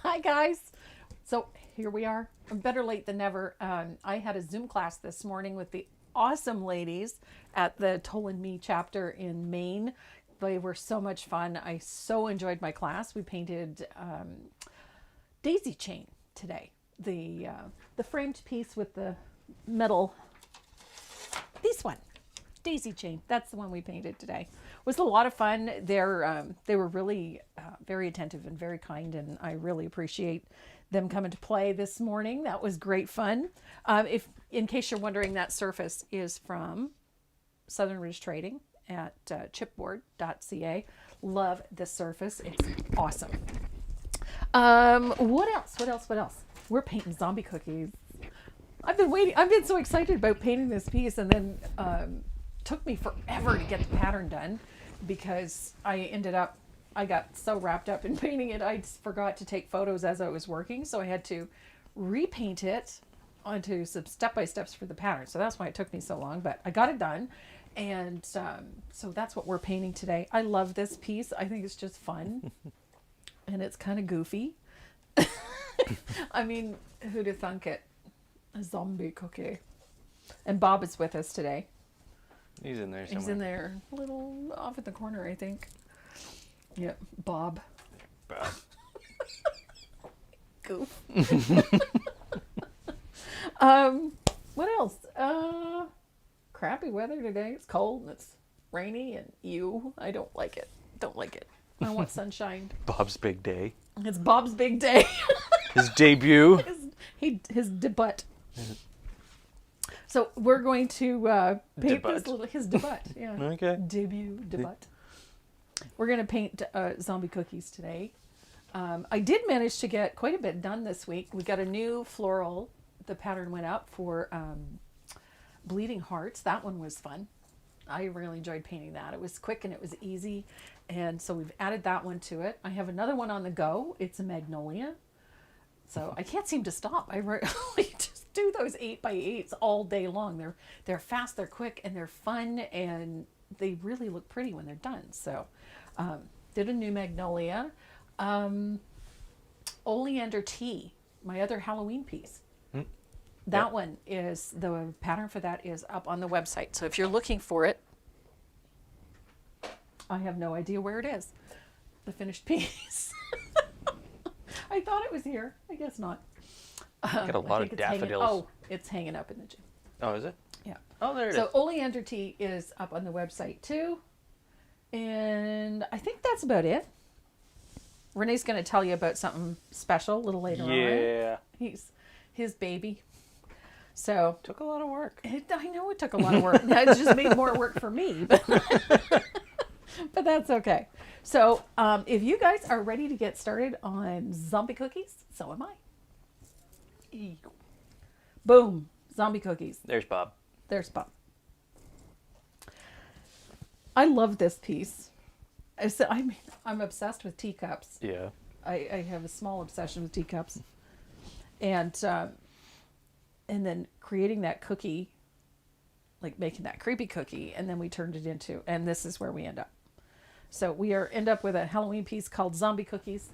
Hi guys. So here we are. Better late than never. I had a Zoom class this morning with the awesome ladies at the Toll and Me chapter in Maine. They were so much fun. I so enjoyed my class. We painted daisy chain today. The framed piece with the metal. This one. Daisy chain. That's the one we painted today. It was a lot of fun. They were really very attentive and very kind, and I really appreciate them coming to play this morning. That was great fun. If in case you're wondering, that surface is from Southern Ridge Trading at chipboard.ca. Love this surface. It's awesome. What else? We're painting zombie cookies. I've been so excited about painting this piece, and then took me forever to get the pattern done because I got so wrapped up in painting it, I forgot to take photos as I was working. So I had to repaint it onto some step-by-steps for the pattern. So that's why it took me so long, but I got it done. And so that's what we're painting today. I love this piece. I think it's just fun. And it's kind of goofy. I mean, who'd have thunk it? A zombie cookie. And Bob is with us today. He's in there somewhere. He's in there, a little off in the corner, I think. Yeah, Bob. Goof. What else? Crappy weather today. It's cold and it's rainy and I don't like it. I want sunshine. Bob's big day. It's Bob's big day. His debut. His debut. So we're going to paint his debut. Yeah. Okay. Debut. We're going to paint zombie cookies today. I did manage to get quite a bit done this week. We got a new floral. The pattern went up for bleeding hearts. That one was fun. I really enjoyed painting that. It was quick and it was easy. And so we've added that one to it. I have another one on the go. It's a magnolia. So I can't seem to stop. I just do those 8x8s all day long. They're fast, they're quick, and they're fun, and they really look pretty when they're done. So did a new magnolia. Oleander tea, my other Halloween piece. That one is, the pattern for that is up on the website. So if you're looking for it, I have no idea where it is. The finished piece. I thought it was here. I guess not. Got a lot of daffodils. It's hanging up in the gym. Oh, is it? Yeah. Oh, there it is. So oleander tea is up on the website too. And I think that's about it. Renee's going to tell you about something special a little later on. Yeah. He's his baby. So took a lot of work. I know it took a lot of work. It just made more work for me, but that's okay. So if you guys are ready to get started on zombie cookies, so am I. Boom, zombie cookies. There's Bob. I love this piece. I'm obsessed with teacups. Yeah. I have a small obsession with teacups, and then creating that cookie, like making that creepy cookie, and then we turned it into, and this is where we end up. So we end up with a Halloween piece called Zombie Cookies.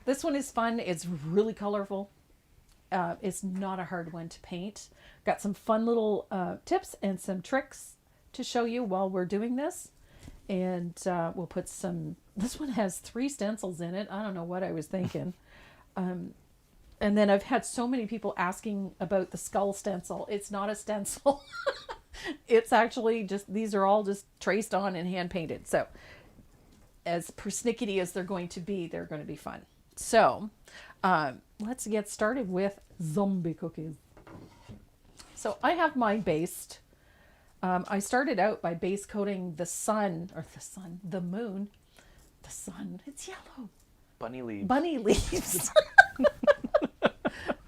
This one is fun. It's really colorful. It's not a hard one to paint. Got some fun little tips and some tricks to show you while we're doing this. And we'll put this one has 3 stencils in it. I don't know what I was thinking. And then I've had so many people asking about the skull stencil. It's not a stencil. It's actually these are all just traced on and hand painted. So as persnickety as they're going to be fun. So let's get started with zombie cookies. So I have mine based. I started out by base coating the moon. The sun, it's yellow. Bunny leaves.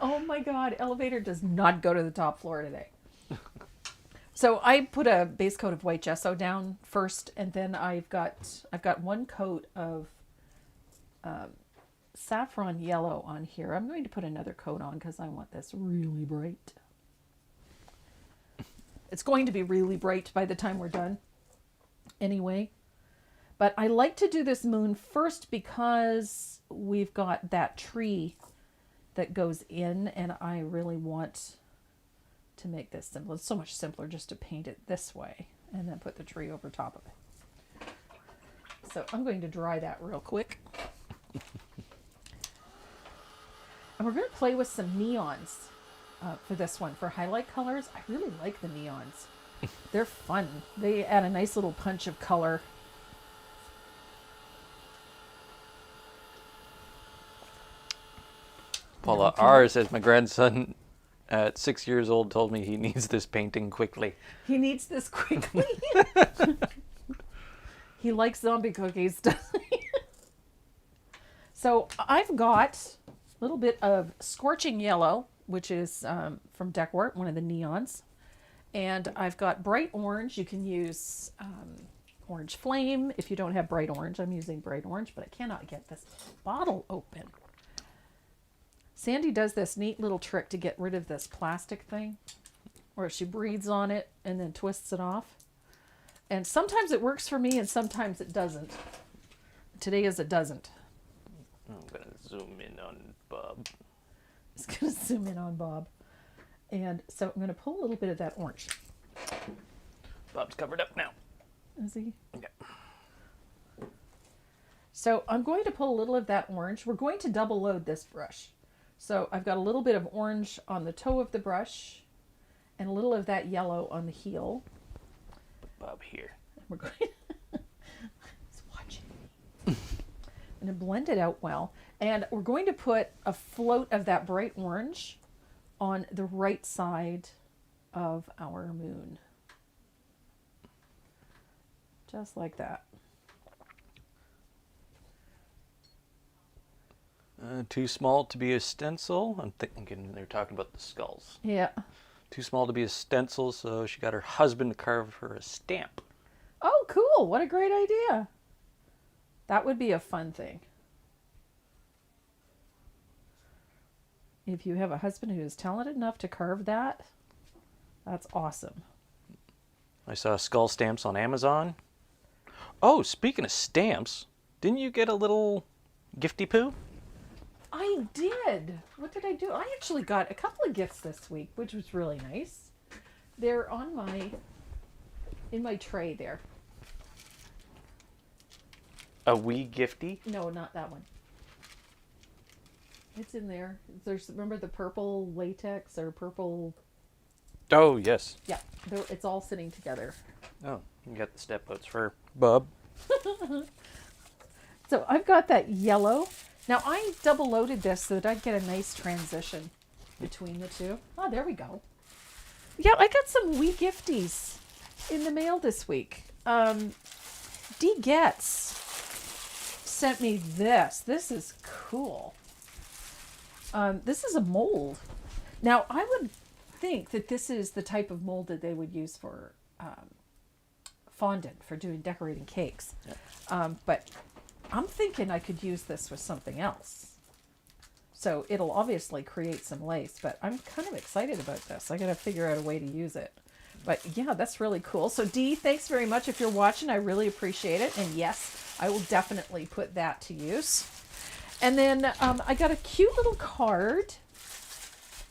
Oh my God, elevator does not go to the top floor today. So I put a base coat of white gesso down first, and then I've got one coat of saffron yellow on here. I'm going to put another coat on because I want this really bright. It's going to be really bright by the time we're done anyway. But I like to do this moon first because we've got that tree that goes in, and I really want to make this simple. It's so much simpler just to paint it this way and then put the tree over top of it. So I'm going to dry that real quick. And we're going to play with some neons for this one. For highlight colors, I really like the neons. They're fun. They add a nice little punch of color. Paula R. says, my grandson at 6 years old told me he needs this painting quickly. He needs this quickly? He likes zombie cookies, doesn't he? So I've got a little bit of Scorching Yellow, which is from Decor, one of the neons. And I've got Bright Orange. You can use Orange Flame. If you don't have Bright Orange, I'm using Bright Orange, but I cannot get this bottle open. Sandy does this neat little trick to get rid of this plastic thing, where she breathes on it and then twists it off. And sometimes it works for me and sometimes it doesn't. Today is it doesn't. I'm going to zoom in on Bob. It's going to zoom in on Bob. And so I'm going to pull a little bit of that orange. Bob's covered up now. Is he? Yeah. So I'm going to pull a little of that orange. We're going to double load this brush. So I've got a little bit of orange on the toe of the brush and a little of that yellow on the heel. Bob here. We're going he's watching me. I'm going to blend it out well. And we're going to put a float of that bright orange on the right side of our moon. Just like that. Too small to be a stencil. I'm thinking they're talking about the skulls. Yeah. Too small to be a stencil, so she got her husband to carve her a stamp. Oh, cool. What a great idea. That would be a fun thing. If you have a husband who is talented enough to carve that, that's awesome. I saw skull stamps on Amazon. Oh, speaking of stamps, didn't you get a little gifty poo? I did. What did I do? I actually got a couple of gifts this week, which was really nice. They're on in my tray there. A wee gifty? No, not that one. It's in there. Remember the purple latex or purple? Oh, yes. Yeah, it's all sitting together. Oh, you got the step outs for Bob. So I've got that yellow. Now I double loaded this so that I'd get a nice transition between the two. Oh, there we go. Yeah, I got some wee gifties in the mail this week. Dee Getz sent me this. This is cool. This is a mold. Now I would think that this is the type of mold that they would use for fondant, for doing decorating cakes. Yeah. But I'm thinking I could use this with something else. So it'll obviously create some lace, but I'm kind of excited about this. I got to figure out a way to use it. But yeah, that's really cool. So Dee, thanks very much. If you're watching, I really appreciate it. And yes, I will definitely put that to use. And then I got a cute little card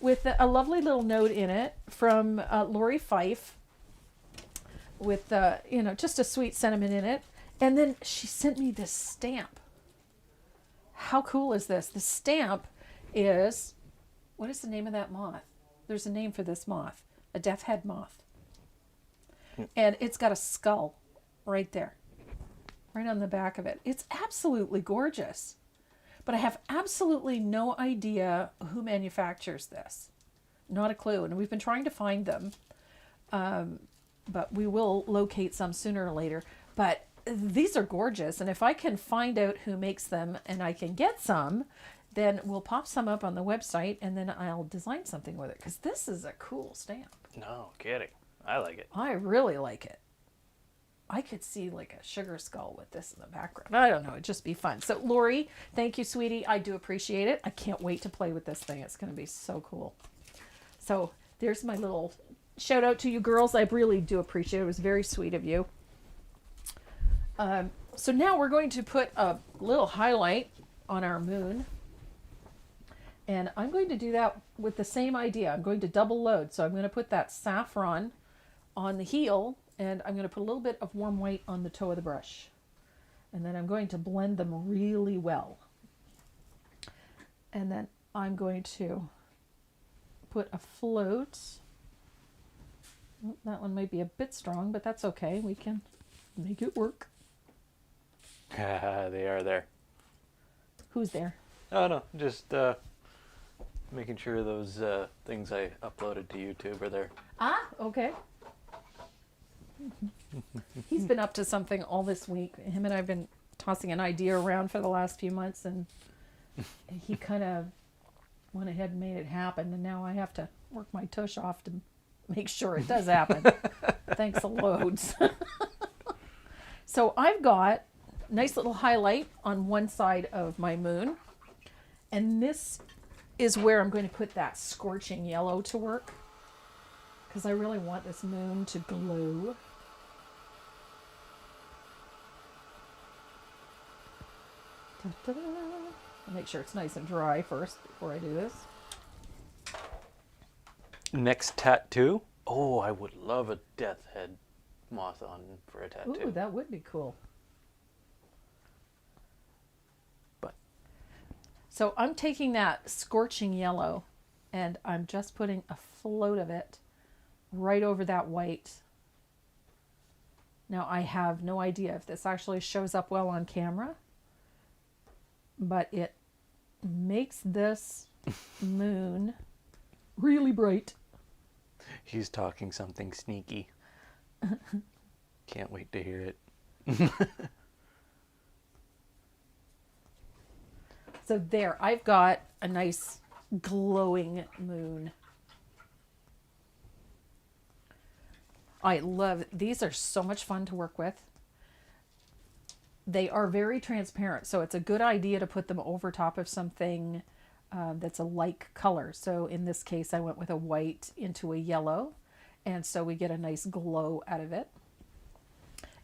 with a lovely little note in it from Lori Fife with, just a sweet sentiment in it. And then she sent me this stamp. How cool is this? The stamp is, what is the name of that moth? There's a name for this moth, a death head moth. And it's got a skull right there, right on the back of it. It's absolutely gorgeous. But I have absolutely no idea who manufactures this. Not a clue. And we've been trying to find them. But we will locate some sooner or later. But these are gorgeous. And if I can find out who makes them and I can get some, then we'll pop some up on the website and then I'll design something with it. Because this is a cool stamp. No kidding. I like it. I really like it. I could see like a sugar skull with this in the background. I don't know. It'd just be fun. So Lori, thank you, sweetie. I do appreciate it. I can't wait to play with this thing. It's going to be so cool. So there's my little shout out to you girls. I really do appreciate it. It was very sweet of you. So now we're going to put a little highlight on our moon. And I'm going to do that with the same idea. I'm going to double load. So I'm going to put that saffron on the heel, and I'm going to put a little bit of warm white on the toe of the brush. And then I'm going to blend them really well. And then I'm going to put a float. That one might be a bit strong, but that's okay. We can make it work. They are there. Who's there? Oh, no, just making sure those things I uploaded to YouTube are there. Ah, okay. He's been up to something all this week. Him and I have been tossing an idea around for the last few months, and he kind of went ahead and made it happen. And now I have to work my tush off to make sure it does happen. Thanks a loads. So I've got a nice little highlight on one side of my moon. And this is where I'm going to put that scorching yellow to work, because I really want this moon to glow. Da-da-da. I'll make sure it's nice and dry first before I do this. Next tattoo. Oh, I would love a death head moth on for a tattoo. Ooh, that would be cool. But So I'm taking that scorching yellow and I'm just putting a float of it right over that white. Now I have no idea if this actually shows up well on camera, but it makes this moon really bright. he's talking something sneaky. Can't wait to hear it. So there, I've got a nice glowing moon. I love, these are so much fun to work with. They are very transparent, so it's a good idea to put them over top of something that's a like color. So in this case, I went with a white into a yellow, and so we get a nice glow out of it.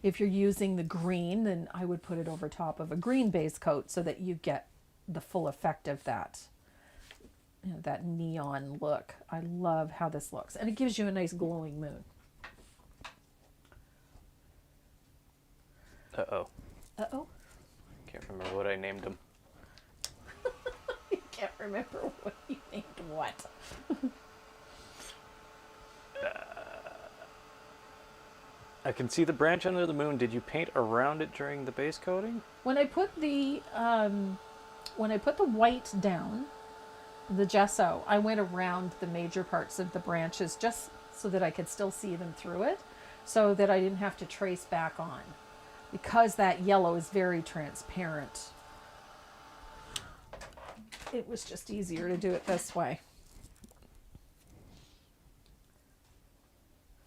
If you're using the green, then I would put it over top of a green base coat so that you get the full effect of that, you know, that neon look. I love how this looks, and it gives you a nice glowing moon. Uh-oh. Uh-oh. Can't remember what I named him. You can't remember what you named what. I can see the branch under the moon. Did you paint around it during the base coating? When I put the white down, the gesso, I went around the major parts of the branches just so that I could still see them through it, so that I didn't have to trace back on, because that yellow is very transparent. It was just easier to do it this way.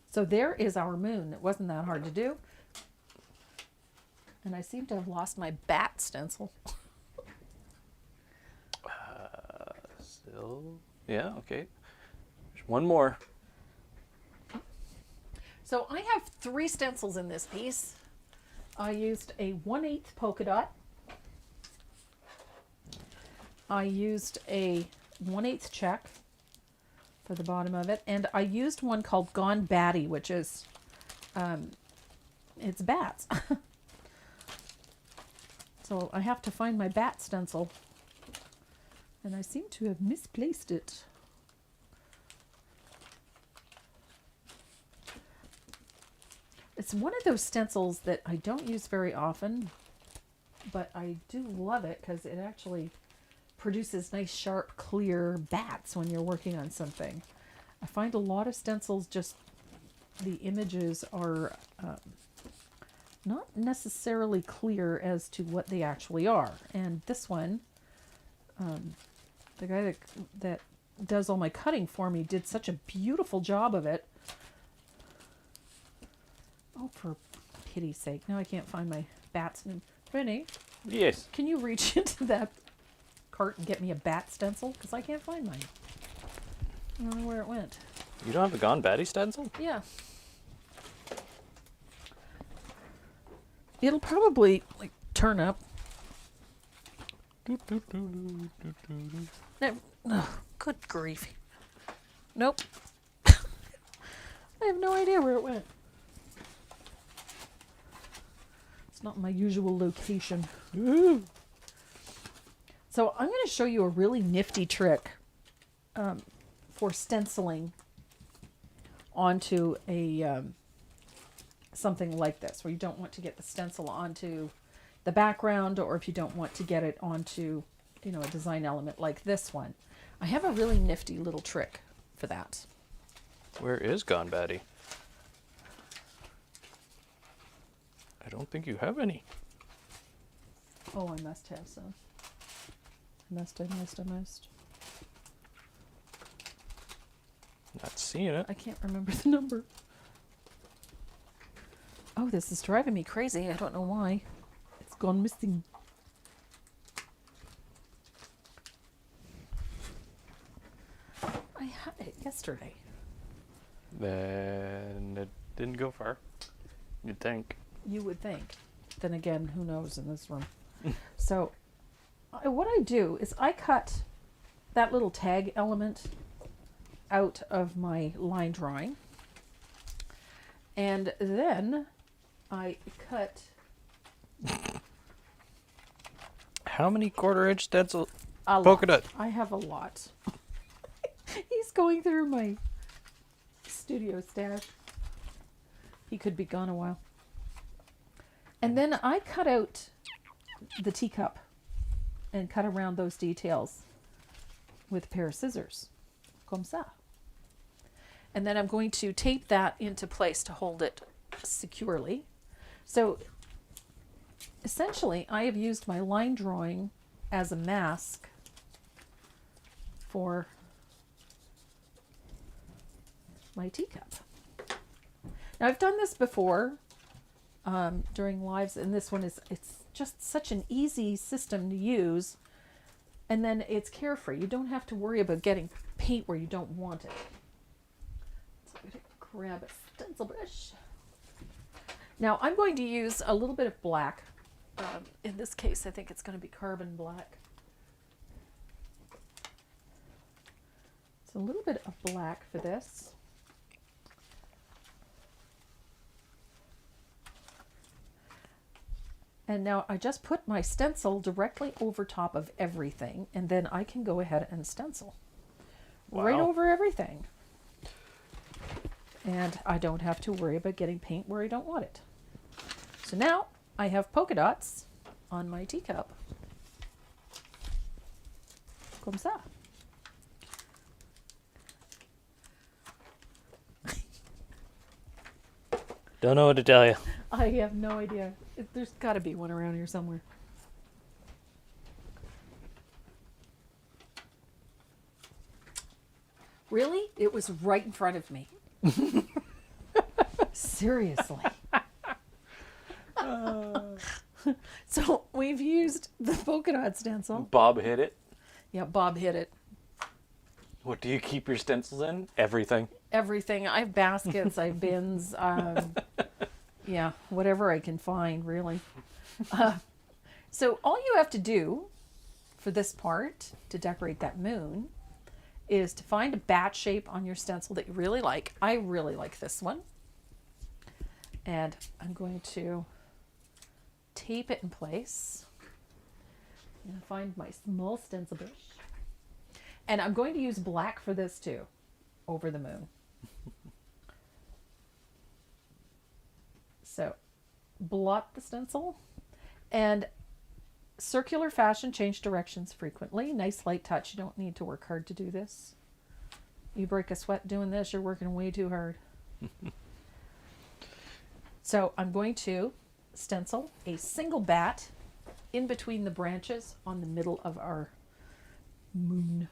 So there is our moon. It wasn't that hard to do. And I seem to have lost my bat stencil. Still? Yeah, okay. There's one more. So I have 3 stencils in this piece. I used a 1/8 polka dot. I used a 1/8 check for the bottom of it, and I used one called Gone Batty, which is it's bats. So I have to find my bat stencil, and I seem to have misplaced it. It's one of those stencils that I don't use very often, but I do love it because it actually produces nice, sharp, clear bats when you're working on something. I find a lot of stencils, just the images are not necessarily clear as to what they actually are. And this one, the guy that does all my cutting for me did such a beautiful job of it. Oh, for pity's sake. Now I can't find my bats. Rennie, Yes. can you reach into that cart and get me a bat stencil? Because I can't find mine. I don't know where it went. You don't have a Gone Batty stencil? Yeah. It'll probably like turn up. No, good grief. Nope. I have no idea where it went. It's not my usual location. Ooh. So I'm going to show you a really nifty trick for stenciling onto a something like this, where you don't want to get the stencil onto the background, or if you don't want to get it onto, you know, a design element like this one. I have a really nifty little trick for that. Where is Gone Batty? I don't think you have any. Oh, I must have some. I must. Not seeing it. I can't remember the number. Oh, this is driving me crazy. I don't know why. It's gone missing. I had it yesterday. Then it didn't go far. You'd think. You would think. Then again, who knows in this room. So what I do is I cut that little tag element out of my line drawing. And then I cut... How many quarter-inch stencil a polka lot. dot? I have a lot. He's going through my studio stash. He could be gone a while. And then I cut out the teacup and cut around those details with a pair of scissors. Comme ça. And then I'm going to tape that into place to hold it securely. So essentially, I have used my line drawing as a mask for my teacup. Now I've done this before during lives, and this one it's just such an easy system to use, and then it's carefree. You don't have to worry about getting paint where you don't want it. So I'm going to grab a stencil brush. Now I'm going to use a little bit of black. In this case, I think it's going to be carbon black. So a little bit of black for this. And now I just put my stencil directly over top of everything, and then I can go ahead and stencil. Wow. Right over everything. And I don't have to worry about getting paint where I don't want it. So now I have polka dots on my teacup. Comme ça. Don't know what to tell you. I have no idea. There's got to be one around here somewhere. Really? It was right in front of me. Seriously. So we've used the polka dot stencil. Bob hit it. Yeah, Bob hit it. What do you keep your stencils in? Everything. Everything. I have baskets, I have bins. Yeah, whatever I can find, really. So all you have to do for this part to decorate that moon is to find a bat shape on your stencil that you really like. I really like this one. And I'm going to tape it in place. I'm going to find my small stencil brush. And I'm going to use black for this too, over the moon. So blot the stencil, and circular fashion, change directions frequently. Nice light touch. You don't need to work hard to do this. You break a sweat doing this, you're working way too hard. So I'm going to stencil a single bat in between the branches on the middle of our moon.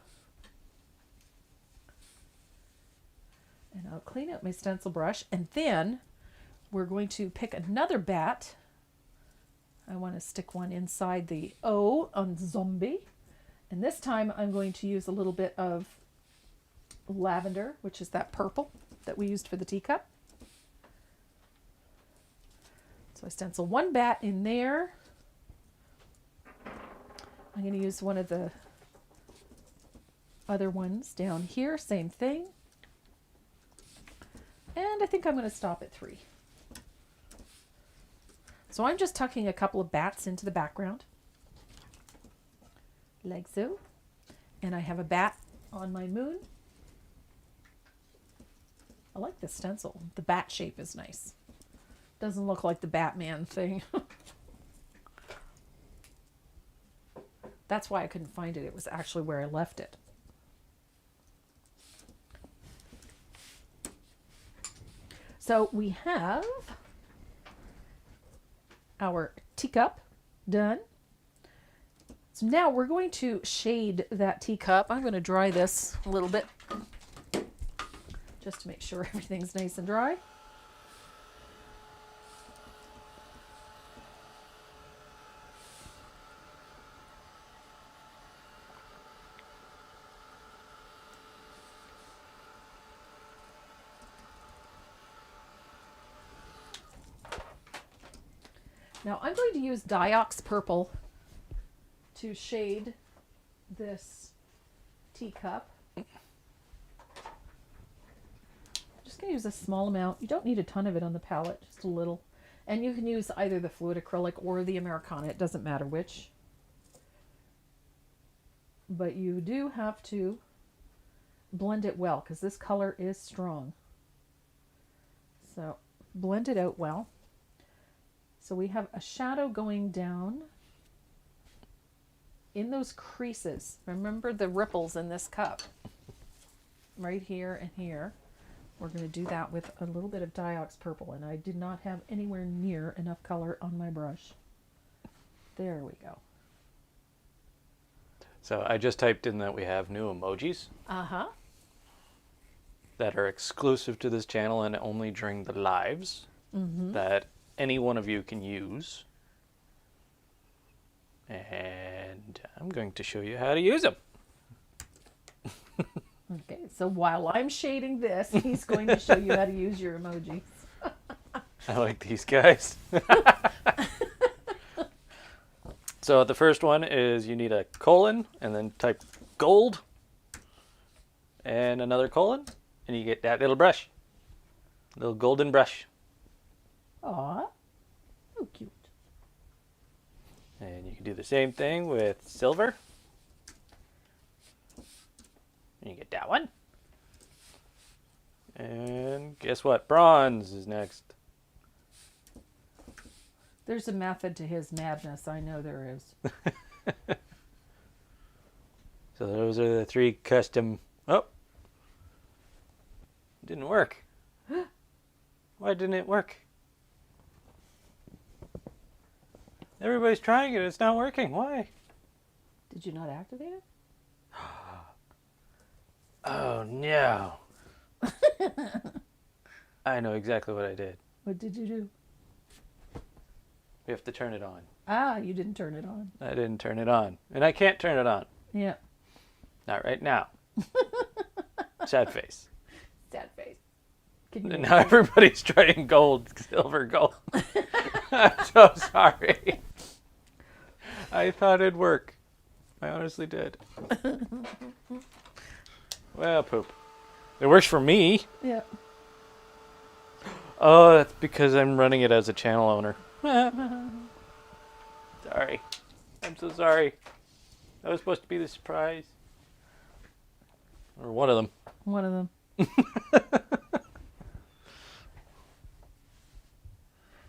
And I'll clean out my stencil brush, and then we're going to pick another bat. I want to stick one inside the O on zombie. And this time I'm going to use a little bit of lavender, which is that purple that we used for the teacup. So So I stencil one bat in there. I'm going to use one of the other ones down here, same thing. And I think I'm going to stop at 3. So I'm just tucking a couple of bats into the background, like so. And I have a bat on my moon. I like this stencil. The bat shape is nice. Doesn't look like the Batman thing. That's why I couldn't find it. It was actually where I left it. So we have our teacup done. So now we're going to shade that teacup. I'm going to dry this a little bit just to make sure everything's nice and dry. Now I'm going to use Diox Purple to shade this teacup. Just going to use a small amount. You don't need a ton of it on the palette, just a little. And you can use either the fluid acrylic or the Americana. It doesn't matter which. But you do have to blend it well because this color is strong. So blend it out well. So we have a shadow going down in those creases. Remember the ripples in this cup. Right here and here. We're going to do that with a little bit of Diox Purple. And I did not have anywhere near enough color on my brush. There we go. So I just typed in that we have new emojis. Uh-huh. That are exclusive to this channel and only during the lives. That any one of you can use. And I'm going to show you how to use them. Okay, so while I'm shading this, he's going to show you how to use your emojis. I like these guys. So the first one is you need a colon and then type gold and another colon and you get that little brush. Little golden brush. Aw, so cute. And you can do the same thing with silver. And you get that one. And guess what? Bronze is next. There's a method to his madness. I know there is. So those are the 3 custom... Oh! Didn't work. Why didn't it work? Everybody's trying it. It's not working. Why? Did you not activate it? Oh, no. I know exactly what I did. What did you do? We have to turn it on. Ah, you didn't turn it on. I didn't turn it on. And I can't turn it on. Yeah. Not right now. Sad face. Sad face. Can you And now everybody's trying gold, silver, gold. I'm so sorry. I thought it'd work. I honestly did. Well, poop. It works for me. Yeah. Oh, that's because I'm running it as a channel owner. Sorry. I'm so sorry. That was supposed to be the surprise. Or one of them. One of them.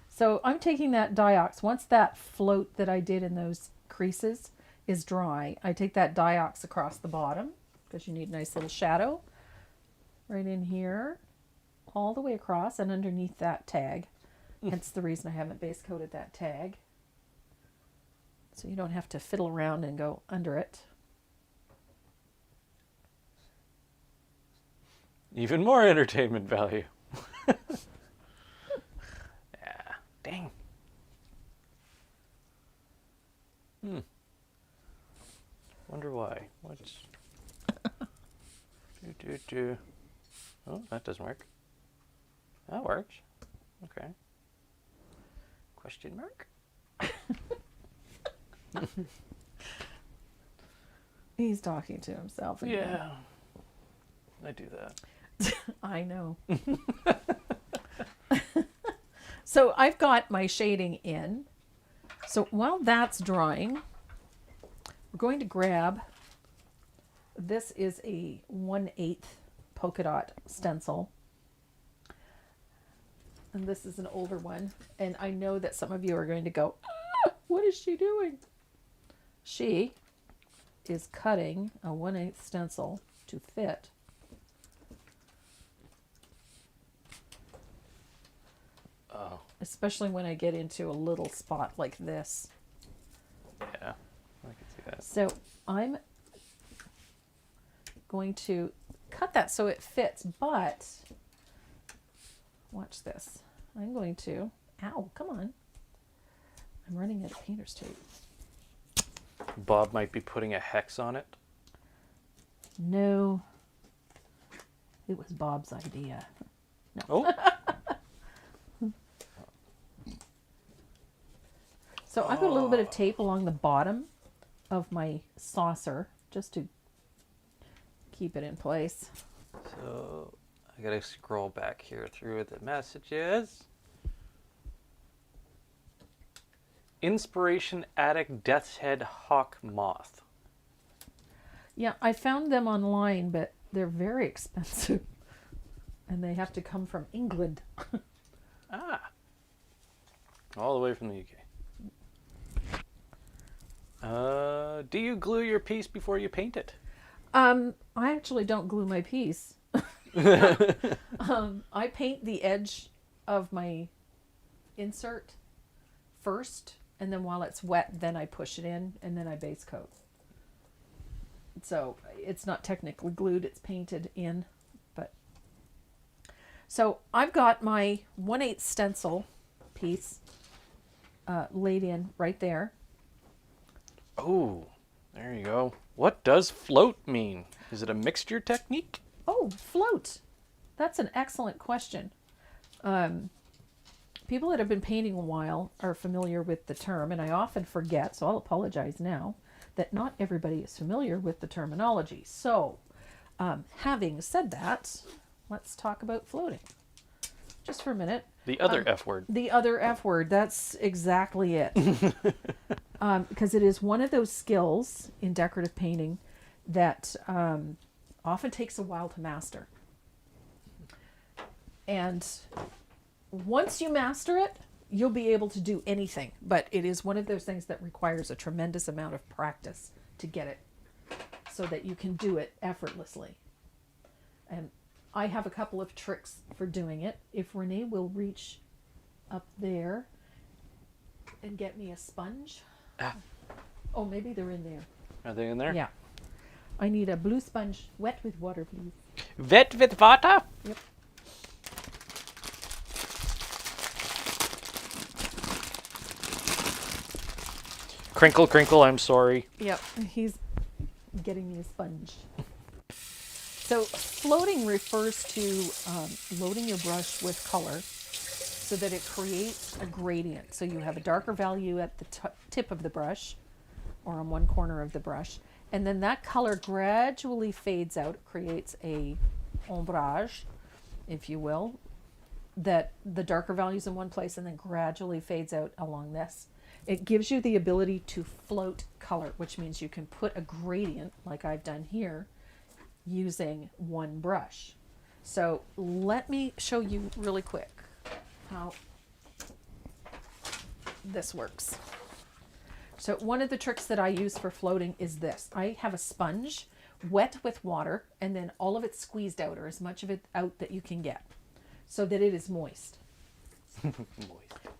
So I'm taking that Diox. Once that float that I did in those creases is dry, I take that Diox across the bottom because you need a nice little shadow right in here, all the way across and underneath that tag. Hence the reason I haven't base coated that tag. So you don't have to fiddle around and go under it. Even more entertainment value. Yeah. Dang. Wonder why. What's... Oh, that doesn't work. That works. Okay. Question mark? He's talking to himself again. Yeah. I do that. I know. So I've got my shading in. So while that's drying, we're going to grab, this is a 1/8 polka dot stencil. And this is an older one. And I know that some of you are going to go, ah, what is she doing? She is cutting a 1/8 stencil to fit especially when I get into a little spot like this. Yeah, I can see that. So I'm going to cut that so it fits, but watch this. I'm going to, ow, come on. I'm running out of painter's tape. Bob might be putting a hex on it. No, it was Bob's idea. No. Oh. So I put a little bit of tape along the bottom of my saucer just to keep it in place. So I gotta scroll back here through the messages. Inspiration Attic Death's Head Hawk Moth. Yeah, I found them online, but they're very expensive. And they have to come from England. Ah. All the way from the UK. Do you glue your piece before you paint it? I actually don't glue my piece. I paint the edge of my insert first, and then while it's wet, then I push it in, and then I base coat. So it's not technically glued, it's painted in. But so I've got my 1/8 stencil piece laid in right there. Oh, there you go. What does float mean? Is it a mixture technique? Oh, float. That's an excellent question. People that have been painting a while are familiar with the term, and I often forget, so I'll apologize now, that not everybody is familiar with the terminology. So, having said that, let's talk about floating. Just for a minute. The other F word. The other F word, that's exactly it. Because it is one of those skills in decorative painting that often takes a while to master. And once you master it, you'll be able to do anything. But it is one of those things that requires a tremendous amount of practice to get it so that you can do it effortlessly. And I have a couple of tricks for doing it. If Renee will reach up there and get me a sponge. Ah. Oh, maybe they're in there. Are they in there? Yeah. I need a blue sponge, wet with water, please. Wet with water? Yep. Crinkle, crinkle, I'm sorry. Yep. He's getting me a sponge. So floating refers to loading your brush with color so that it creates a gradient. So you have a darker value at the tip of the brush or on one corner of the brush. And then that color gradually fades out, creates a ombrage, if you will, that the darker values in one place and then gradually fades out along this. It gives you the ability to float color, which means you can put a gradient, like I've done here, using one brush. So let me show you really quick how this works. So one of the tricks that I use for floating is this. I have a sponge wet with water and then all of it squeezed out, or as much of it out that you can get, so that it is moist.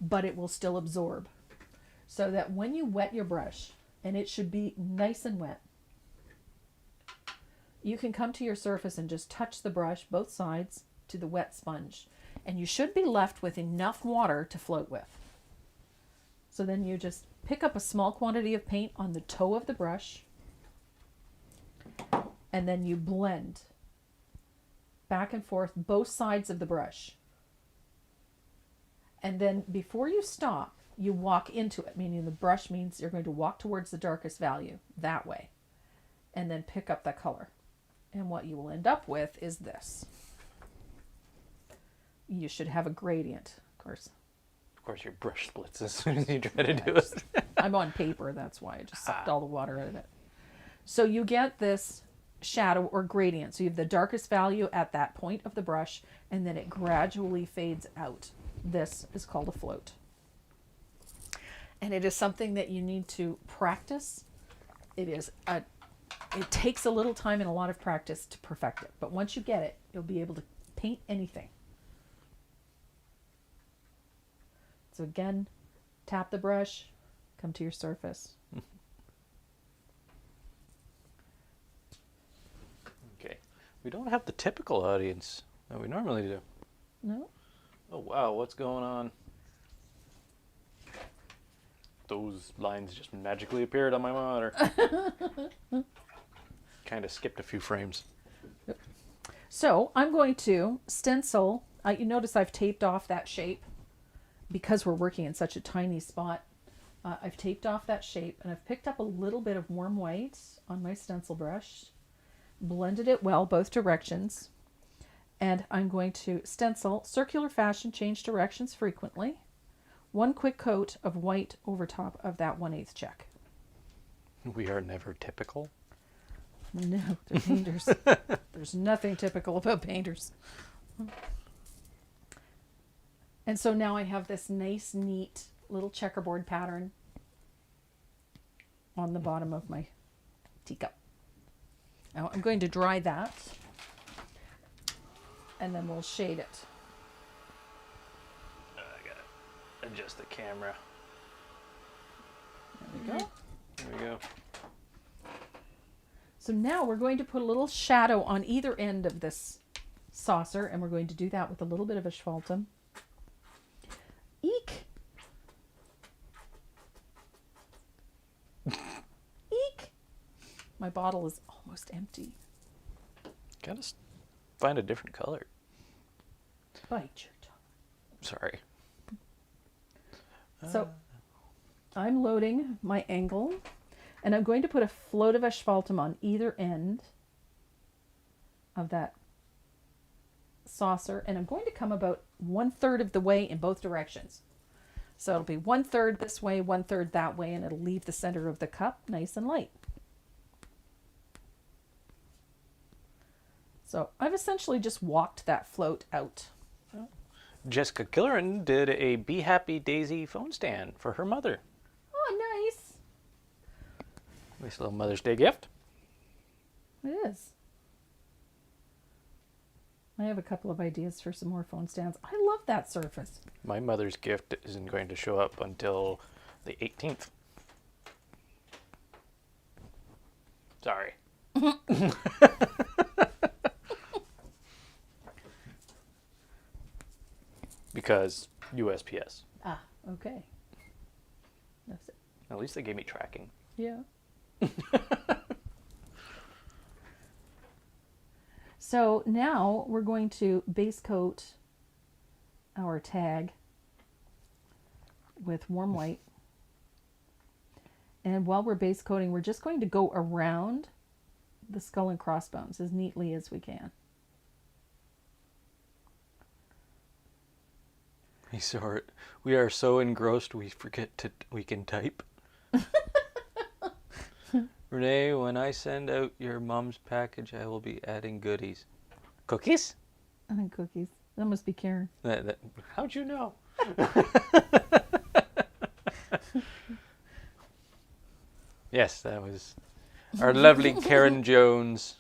But it will still absorb. So that when you wet your brush, and it should be nice and wet, you can come to your surface and just touch the brush, both sides, to the wet sponge. And you should be left with enough water to float with. So then you just pick up a small quantity of paint on the toe of the brush, and then you blend back and forth both sides of the brush. And then before you stop, you walk into it, meaning the brush means you're going to walk towards the darkest value that way and then pick up the color. And what you will end up with is this. You should have a gradient, of course. Of course, your brush splits as soon as you try to do it. I'm on paper, that's why I just sucked all the water out of it. So you get this shadow or gradient. So you have the darkest value at that point of the brush, and then it gradually fades out. This is called a float. And it is something that you need to practice. It takes a little time and a lot of practice to perfect it. But once you get it, you'll be able to paint anything. So again, tap the brush, come to your surface. Okay. We don't have the typical audience that we normally do. No? Oh, wow. What's going on? Those lines just magically appeared on my monitor. Kind of skipped a few frames. So I'm going to stencil. You notice I've taped off that shape because we're working in such a tiny spot. I've taped off that shape, and I've picked up a little bit of warm white on my stencil brush, blended it well both directions, and I'm going to stencil circular fashion, change directions frequently. One quick coat of white over top of that 1/8 check. We are never typical. No, they're painters. There's nothing typical about painters. And so now I have this nice, neat little checkerboard pattern on the bottom of my teacup. Now I'm going to dry that, and then we'll shade it. I gotta adjust the camera. There we go. There we go. So now we're going to put a little shadow on either end of this saucer, and we're going to do that with a little bit of asphaltum. Eek! Eek! My bottle is almost empty. Gotta find a different color. Bite your tongue. Sorry. So I'm loading my angle, and I'm going to put a float of asphaltum on either end of that saucer, and I'm going to come about 1/3 of the way in both directions. So it'll be 1/3 this way, 1/3 that way, and it'll leave the center of the cup nice and light. So I've essentially just walked that float out. Jessica Killeran did a Be Happy Daisy phone stand for her mother. Oh, nice. Nice little Mother's Day gift. It is. I have a couple of ideas for some more phone stands. I love that surface. My mother's gift isn't going to show up until the 18th. Sorry. Because USPS. Ah, okay. That's it. At least they gave me tracking. Yeah. So now we're going to base coat our tag with warm white. And while we're base coating, we're just going to go around the skull and crossbones as neatly as we can. We are so engrossed we forget we can type. Renee, when I send out your mom's package, I will be adding goodies. Cookies? I think cookies. That must be Karen. How'd you know? Yes, that was our lovely Karen Jones.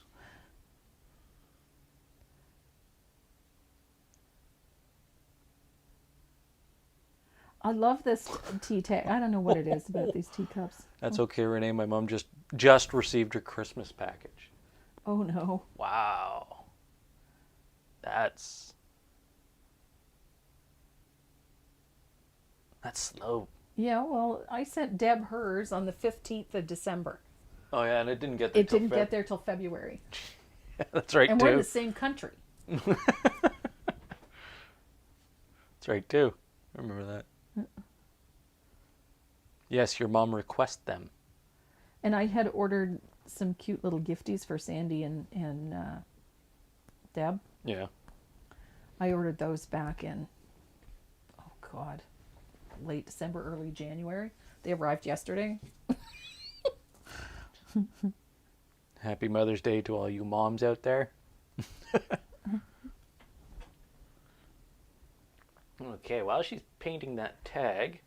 I love this tea tag. I don't know what it is about these teacups. That's okay, Renee. My mom just received her Christmas package. Oh no. Wow. That's slow. Yeah, well, I sent Deb hers on the 15th of December. Oh yeah, and it didn't get there. It didn't get there till February. Yeah, that's right, and too. we're in the same country. That's right, too. I remember that. Yes, your mom requests them. And I had ordered some cute little gifties for Sandy and Deb. Yeah. I ordered those back in, oh God, late December, early January. They arrived yesterday. Happy Mother's Day to all you moms out there. Okay, while she's painting that tag.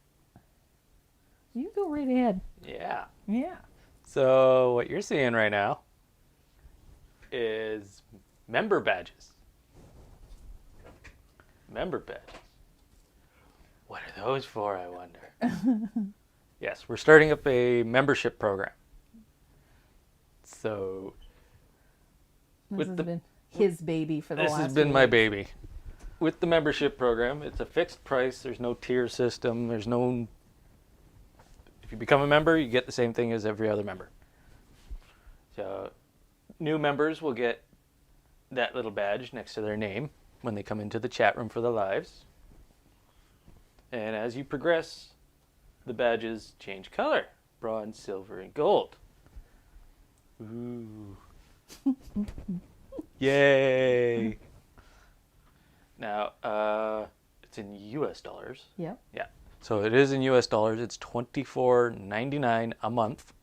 You go right ahead. Yeah. Yeah. So what you're seeing right now is member badges. Member badges. What are those for, I wonder? Yes, we're starting up a membership program. So This has been his baby for the last this has been few my weeks. baby. With the membership program, it's a fixed price. There's no tier system. There's no... If you become a member, you get the same thing as every other member. So new members will get that little badge next to their name when they come into the chat room for the lives. And as you progress, the badges change color. Bronze, silver, and gold. Ooh. Yay! Now, it's in US dollars. Yep. Yeah. So it is in US dollars. It's $24.99 a month.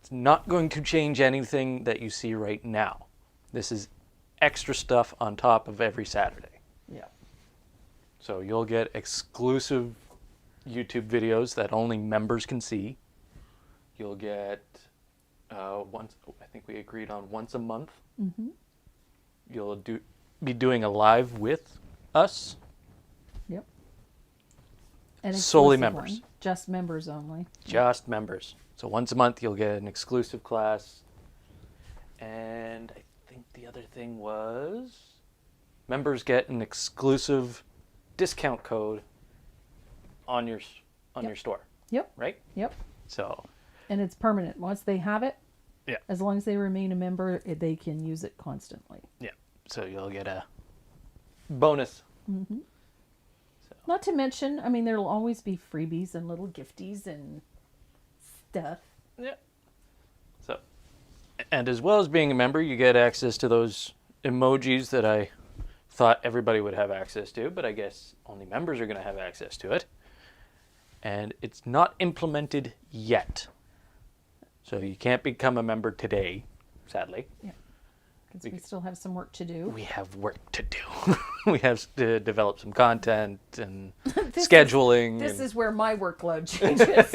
It's not going to change anything that you see right now. This is extra stuff on top of every Saturday. Yeah. So you'll get exclusive YouTube videos that only members can see. You'll get once, I think we agreed on once a month. Mm-hmm. You'll be doing a live with us. Yep. And Solely exclusive members. one. Just members only. Just members. So once a month you'll get an exclusive class. And I think the other thing was members get an exclusive discount code on your your store. Yep. Right? Yep. So And it's permanent. Once they have it, yeah. as long as they remain a member, they can use it constantly. Yeah. So you'll get a bonus. Mm-hmm. Not to mention, I mean, there'll always be freebies and little gifties and stuff. Yeah. So, and as well as being a member, you get access to those emojis that I thought everybody would have access to, but I guess only members are going to have access to it. And it's not implemented yet. So you can't become a member today, sadly. Yeah. Because we still have some work to do. We have work to do. We have to develop some content and scheduling. This is where my workload changes.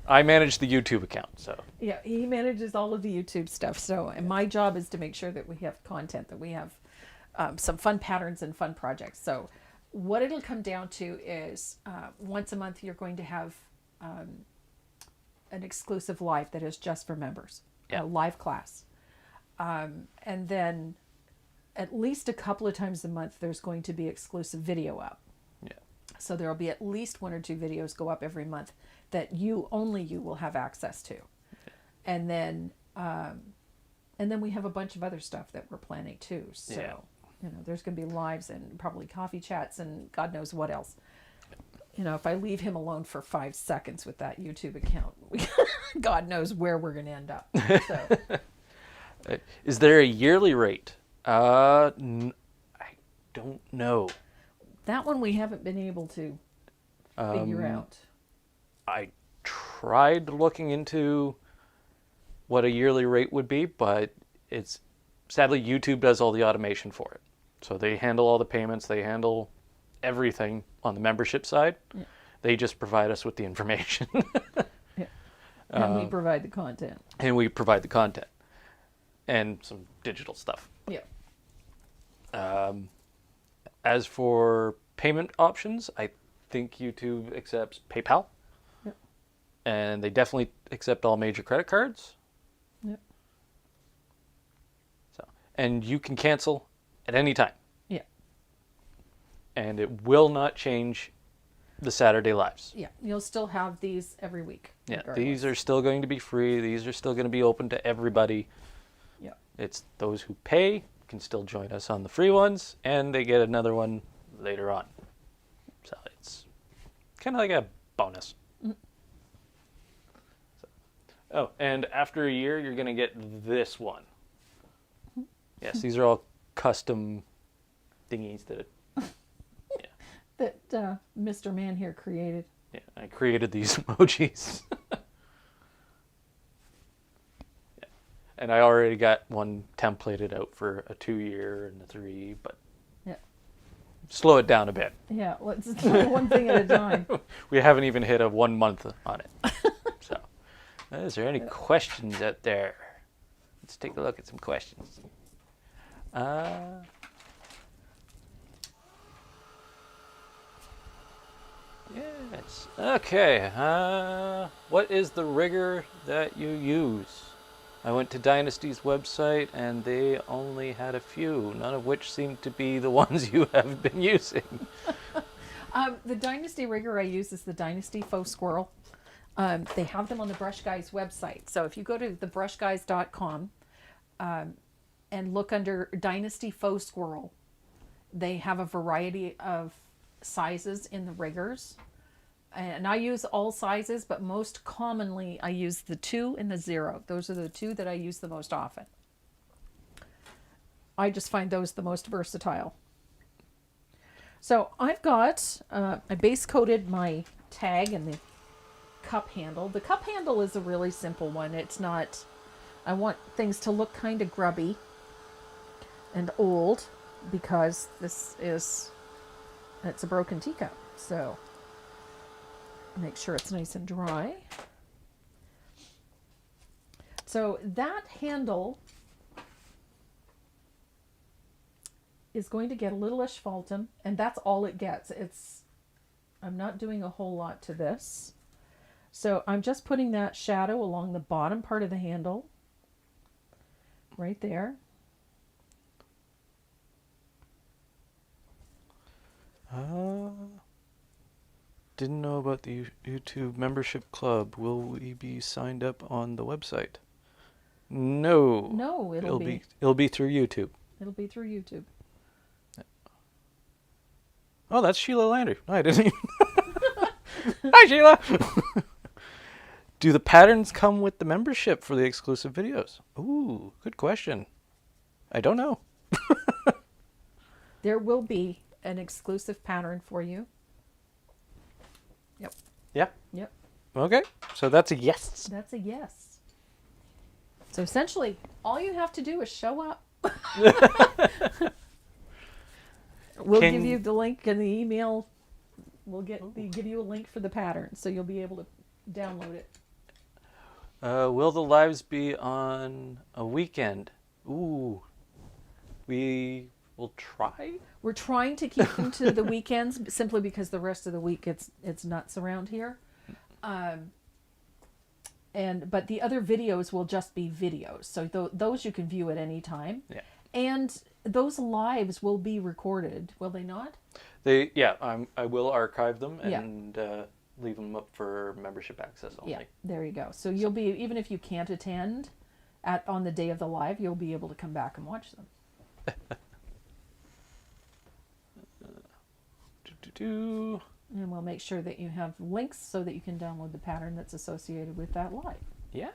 I manage the YouTube account, so. Yeah, he manages all of the YouTube stuff. So, and my job is to make sure that we have content, that we have some fun patterns and fun projects. So, what it'll come down to is once a month you're going to have an exclusive live that is just for members, Yeah. a live class. And then at least a couple of times a month there's going to be exclusive video up. Yeah. So there'll be at least 1 or 2 videos go up every month that only you will have access to. And then we have a bunch of other stuff that we're planning too. So, Yeah. There's going to be lives and probably coffee chats and God knows what else. If I leave him alone for 5 seconds with that YouTube account, God knows where we're going to end up. So. Is there a yearly rate? I don't know. That one we haven't been able to figure out. I tried looking into what a yearly rate would be, but it's sadly YouTube does all the automation for it. So they handle all the payments, they handle everything on the membership side. Yeah. They just provide us with the information. Yeah. And we provide the content. And we provide the content and some digital stuff. Yeah. As for payment options, I think YouTube accepts PayPal. Yep. And they definitely accept all major credit cards. Yep. So, and you can cancel at any time. Yeah. And it will not change the Saturday lives. Yeah. You'll still have these every week. Yeah, regardless. these are still going to be free. These are still going to be open to everybody. Yeah. It's those who pay can still join us on the free ones, and they get another one later on. Kind of like a bonus. Oh, and after a year, you're going to get this one. Yes, these are all custom thingies that, That Mr. Man here created. yeah, I created these emojis. Yeah. And I already got one templated out for a 2-year and a 3, but Yeah. slow it down a bit. Yeah, let's do one thing at a time. We haven't even hit a 1 month on it. So, is there any questions out there? Let's take a look at some questions. Yes. Okay. What is the rigger that you use? I went to Dynasty's website and they only had a few, none of which seem to be the ones you have been using. The Dynasty rigger I use is the Dynasty Faux Squirrel. They have them on the Brush Guys website. So if you go to thebrushguys.com and look under Dynasty Faux Squirrel, they have a variety of sizes in the riggers. And I use all sizes, but most commonly I use the 2 and the 0. Those are the 2 that I use the most often. I just find those the most versatile. So I've got, I base coated my tag and the cup handle. The cup handle is a really simple one. It's not, I want things to look kind of grubby and old because it's a broken teacup. So make sure it's nice and dry. So that handle is going to get a little asphaltum, and that's all it gets. I'm not doing a whole lot to this. So I'm just putting that shadow along the bottom part of the handle, right there. Didn't know about the YouTube membership club. Will we be signed up on the website? No. No, it'll be through YouTube. It'll be through YouTube. Oh, that's Sheila Lander. No, I didn't even... Hi, Sheila! Do the patterns come with the membership for the exclusive videos? Ooh, good question. I don't know. There will be an exclusive pattern for you. Yep. Yeah? Yep. Okay, so that's a yes. That's a yes. So essentially, all you have to do is show up. We'll give you the link in the email. We'll give you a link for the pattern, so you'll be able to download it. Will the lives be on a weekend? Ooh, we will try. We're trying to keep them to the weekends, simply because the rest of the week it's nuts around here. But the other videos will just be videos, so those you can view at any time. Yeah. And those lives will be recorded, will they not? I will archive them and leave them up for membership access only. Yeah, there you go. So you'll be, even if you can't attend on the day of the live, you'll be able to come back and watch them. And we'll make sure that you have links so that you can download the pattern that's associated with that live. Yeah.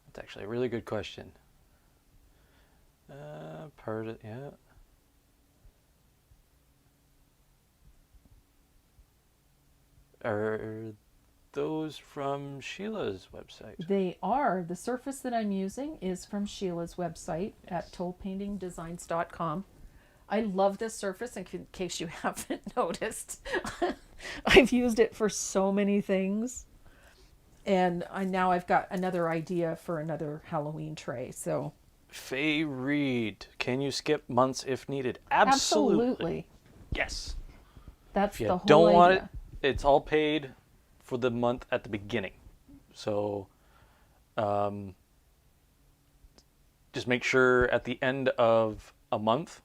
That's actually a really good question. Yeah. Are those from Sheila's website? They are. The surface that I'm using is from Sheila's website at tollpaintingdesigns.com. I love this surface, in case you haven't noticed. I've used it for so many things. And now I've got another idea for another Halloween tray. So, Faye Reed, can you skip months if needed? Absolutely. Yes. That's if you the whole don't idea. want it, it's all paid for the month at the beginning. So just make sure at the end of a month,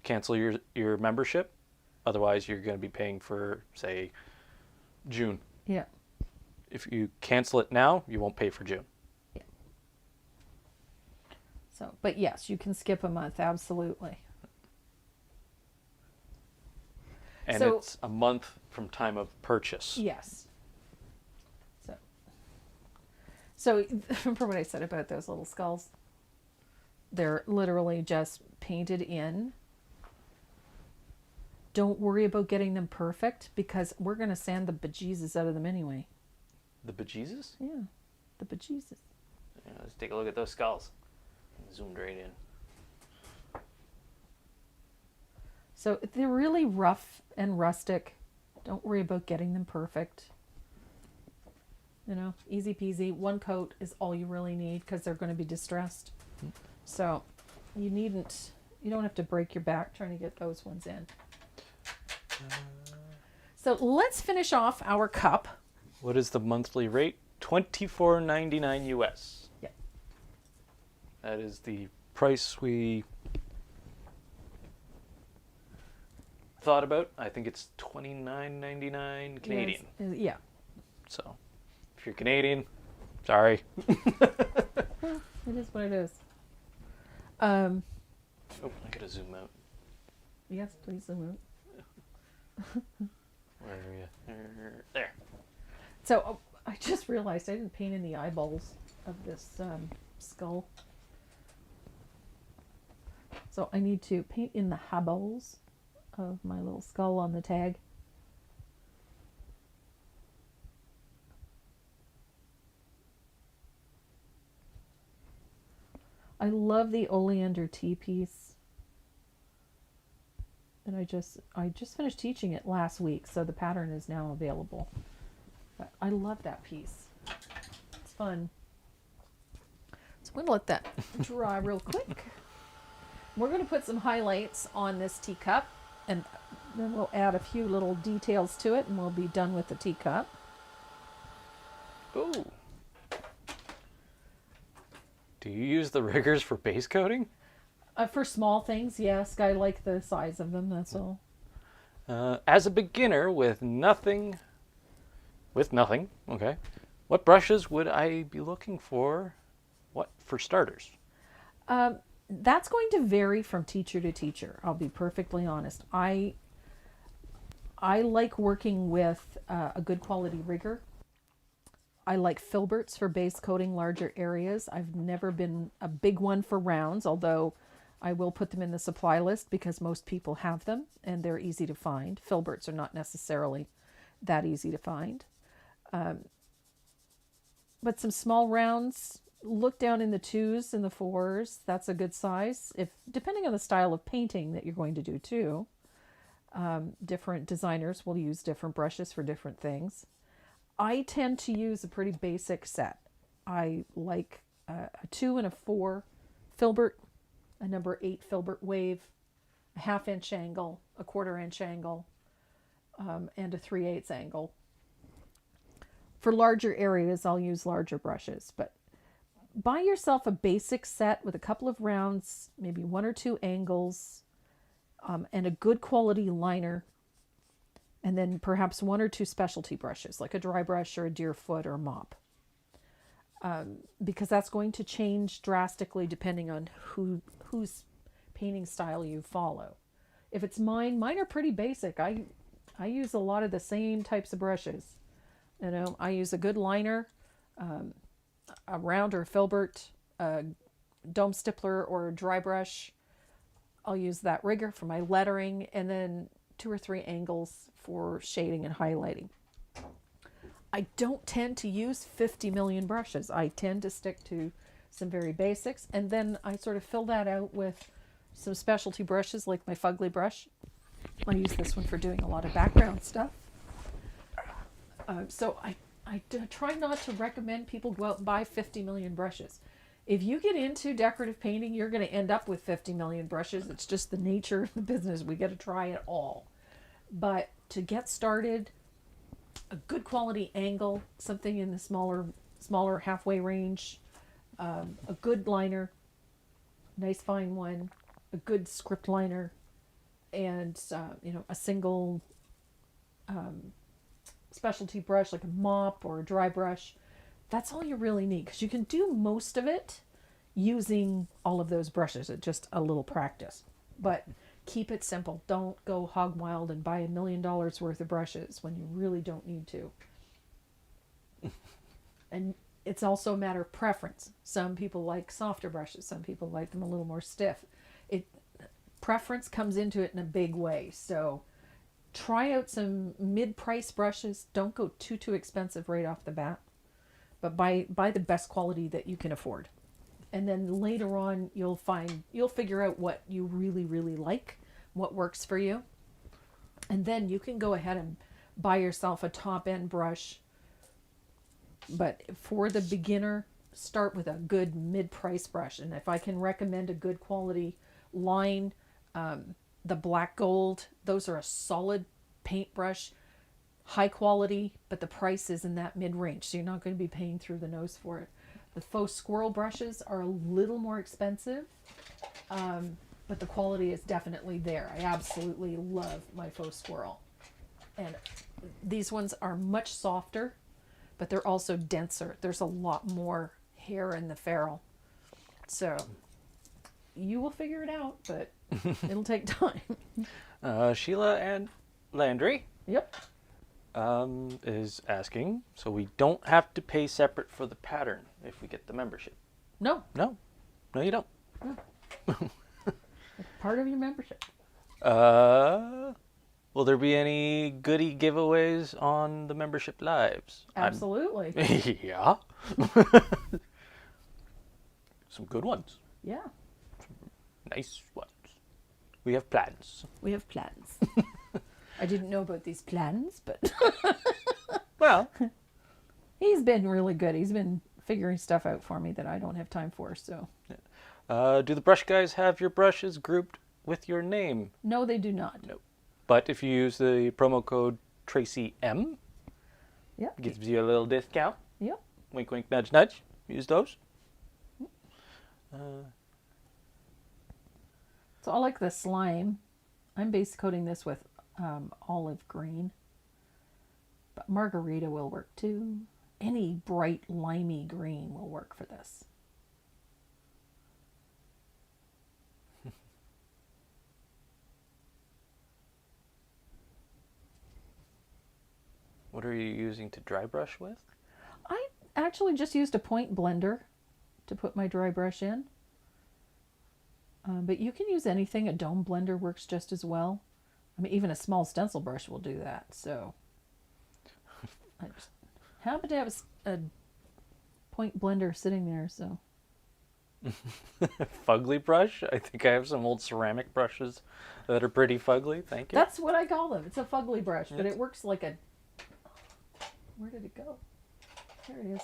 cancel your membership. Otherwise, you're going to be paying for, say, June. Yeah. If you cancel it now, you won't pay for June. Yeah. So, but yes, you can skip a month, absolutely. And So- it's a month from time of purchase. Yes. So remember what I said about those little skulls? They're literally just painted in. Don't worry about getting them perfect because we're going to sand the bejesus out of them anyway. The bejesus? Yeah, the bejesus. Yeah, let's take a look at those skulls. Zoomed right in. So they're really rough and rustic. Don't worry about getting them perfect. You know, easy peasy. One coat is all you really need because they're going to be distressed. So you don't have to break your back trying to get those ones in. So let's finish off our cup. What is the monthly rate? $24.99 US. Yep. That is the price we thought about. I think it's $29.99 Canadian. Yes, yeah. So, if you're Canadian, sorry. It is what it is. Oh, I gotta zoom out. Yes, please zoom out. Where are you? There. So I just realized I didn't paint in the eyeballs of this skull. So I need to paint in the eyeballs of my little skull on the tag. I love the oleander tea piece. And I just finished teaching it last week, so the pattern is now available. But I love that piece. It's fun. So I'm going to let that dry real quick. We're going to put some highlights on this teacup, and then we'll add a few little details to it, and we'll be done with the teacup. Ooh. Do you use the riggers for base coating? For small things, yes. I like the size of them, that's all. As a beginner with nothing, okay, what brushes would I be looking for? What for starters? That's going to vary from teacher to teacher. I'll be perfectly honest. I like working with a good quality rigger. I like filberts for base coating larger areas. I've never been a big one for rounds, although I will put them in the supply list because most people have them and they're easy to find. Filberts are not necessarily that easy to find. But some small rounds, look down in the 2s and the 4s. That's a good size. Depending on the style of painting that you're going to do too. Different designers will use different brushes for different things. I tend to use a pretty basic set. I like a 2 and a 4 filbert, a number 8 filbert wave, a 1/2 inch angle, a 1/4 inch angle, and a 3/8 angle. For larger areas, I'll use larger brushes, but buy yourself a basic set with a couple of rounds, maybe 1 or 2 angles, and a good quality liner, and then perhaps 1 or 2 specialty brushes, like a dry brush or a deerfoot or a mop. Because that's going to change drastically depending on whose painting style you follow. If it's mine are pretty basic. I use a lot of the same types of brushes. You know, I use a good liner, a round or a filbert, a dome stippler or a dry brush. I'll use that rigger for my lettering, and then 2 or 3 angles for shading and highlighting. I don't tend to use 50 million brushes. I tend to stick to some very basics, and then I sort of fill that out with some specialty brushes like my Fugly brush. I use this one for doing a lot of background stuff. So I try not to recommend people go out and buy 50 million brushes. If you get into decorative painting, you're going to end up with 50 million brushes. It's just the nature of the business. We got to try it all. But to get started, a good quality angle, something in the smaller halfway range, a good liner, nice fine one, a good script liner, and a single specialty brush like a mop or a dry brush. That's all you really need, because you can do most of it using all of those brushes. It's just a little practice. But keep it simple. Don't go hog wild and buy $1 million worth of brushes when you really don't need to. And it's also a matter of preference. Some people like softer brushes. Some people like them a little more stiff. Preference comes into it in a big way. So try out some mid-price brushes. Don't go too expensive right off the bat, but buy the best quality that you can afford. And then later on, you'll figure out what you really like, what works for you. And then you can go ahead and buy yourself a top-end brush. But for the beginner, start with a good mid-price brush. And if I can recommend a good quality line, the black gold, those are a solid paintbrush, high quality, but the price is in that mid-range, so you're not going to be paying through the nose for it. The faux squirrel brushes are a little more expensive, but the quality is definitely there. I absolutely love my faux squirrel. And these ones are much softer, but they're also denser. There's a lot more hair in the ferrule. So you will figure it out, but it'll take time. Sheila and Landry Yep. is asking, so we don't have to pay separate for the pattern if we get the membership. No, No, you don't. it's part of your membership. Will there be any goodie giveaways on the membership lives? Absolutely. Yeah. Some good ones. Yeah. Nice ones. We have plans. We have plans. I didn't know about these plans, but Well, he's been really good. He's been figuring stuff out for me that I don't have time for. So do the brush guys have your brushes grouped with your name? no, they do not. No. But if you use the promo code Tracy M, Yep. it gives you a little discount. Yep. Wink, wink, nudge, nudge. Use those. So I like the slime. I'm base coating this with olive green, but margarita will work too. Any bright limey green will work for this. What are you using to dry brush with? I actually just used a point blender to put my dry brush in. But you can use anything. A dome blender works just as well. I mean, even a small stencil brush will do that. So I just happen to have a point blender sitting there. So Fugly brush? I think I have some old ceramic brushes that are pretty fugly. Thank you. that's what I call them. It's a fugly brush, but it works like a... Where did it go? There it is.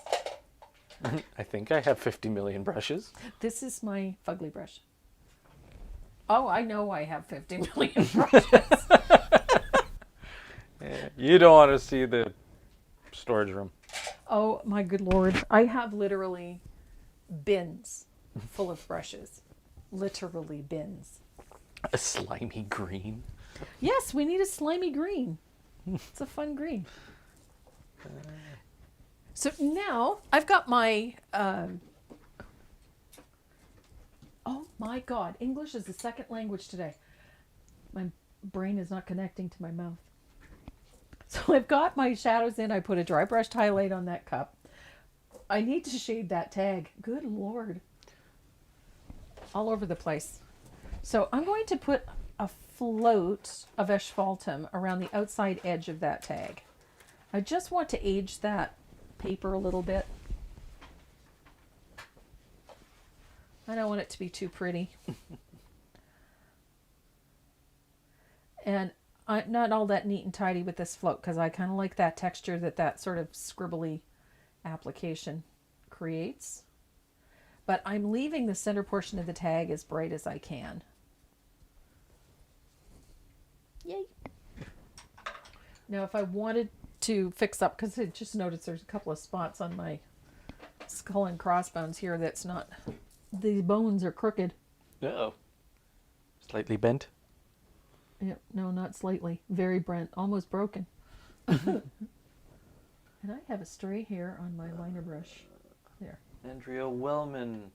I think I have 50 million brushes. This is my fugly brush. Oh, I know I have 50 million brushes. Yeah, you don't want to see the storage room. Oh, my good Lord. I have literally bins full of brushes. Literally bins. A slimy green. Yes, we need a slimy green. It's a fun green. So now I've got my... oh my God, English is the second language today. My brain is not connecting to my mouth. So I've got my shadows in. I put a dry brushed highlight on that cup. I need to shade that tag. Good Lord. All over the place. So I'm going to put a float of asphaltum around the outside edge of that tag. I just want to age that paper a little bit. I don't want it to be too pretty. And I'm not all that neat and tidy with this float because I kind of like that texture that sort of scribbly application creates. But I'm leaving the center portion of the tag as bright as I can. Yay! Now if I wanted to fix up, because I just noticed there's a couple of spots on my skull and crossbones here that's not... These bones are crooked. Uh-oh. Slightly bent. Yep, no, not slightly. Very bent, almost broken. And I have a stray hair on my liner brush. There. Andrea Wellman.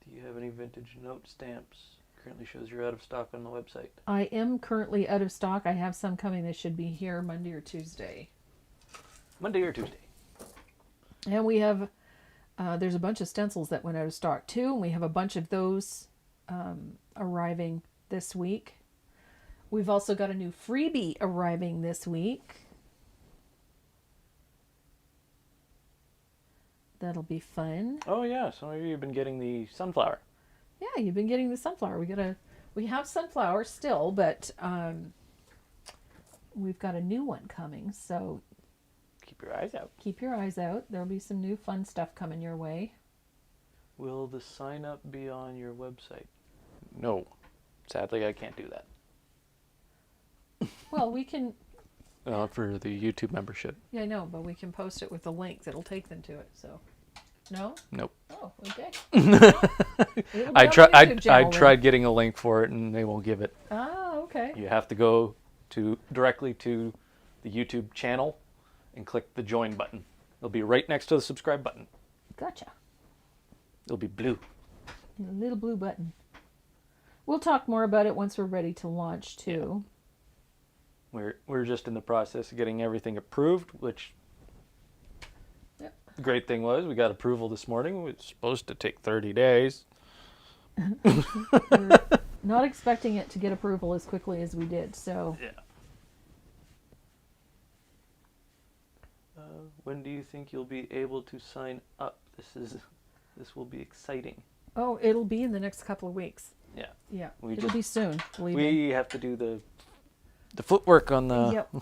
Do you have any vintage note stamps? currently shows you're out of stock on the website. I am currently out of stock. I have some coming that should be here Monday or Tuesday. Monday or Tuesday. And we have, there's a bunch of stencils that went out of stock too. And we have a bunch of those arriving this week. We've also got a new freebie arriving this week. That'll be fun. Oh yeah, some of you have been getting the sunflower. Yeah, you've been getting the sunflower. We have sunflower still, but we've got a new one coming. So Keep your eyes out. keep your eyes out. There'll be some new fun stuff coming your way. Will the sign up be on your website? No. Sadly, I can't do that. Well, we can. For the YouTube membership. Yeah, I know, but we can post it with a link that'll take them to it. So, no. Nope. Oh, okay. It'll be I on tried. the YouTube I channel tried getting a link for it, and they won't give it. then. Ah, okay. You have to go directly to the YouTube channel and click the join button. It'll be right next to the subscribe button. Gotcha. It'll be blue. A little blue button. We'll talk more about it once we're ready to launch too. We're just in the process of getting everything approved, which Yep. the great thing was we got approval this morning. It was supposed to take 30 days. We're not expecting it to get approval as quickly as we did. So, Yeah. When do you think you'll be able to sign up? This will be exciting. oh, it'll be in the next couple of weeks. Yeah. Yeah, We it'll just- be soon. Believe me. We have to do the footwork on the Yep.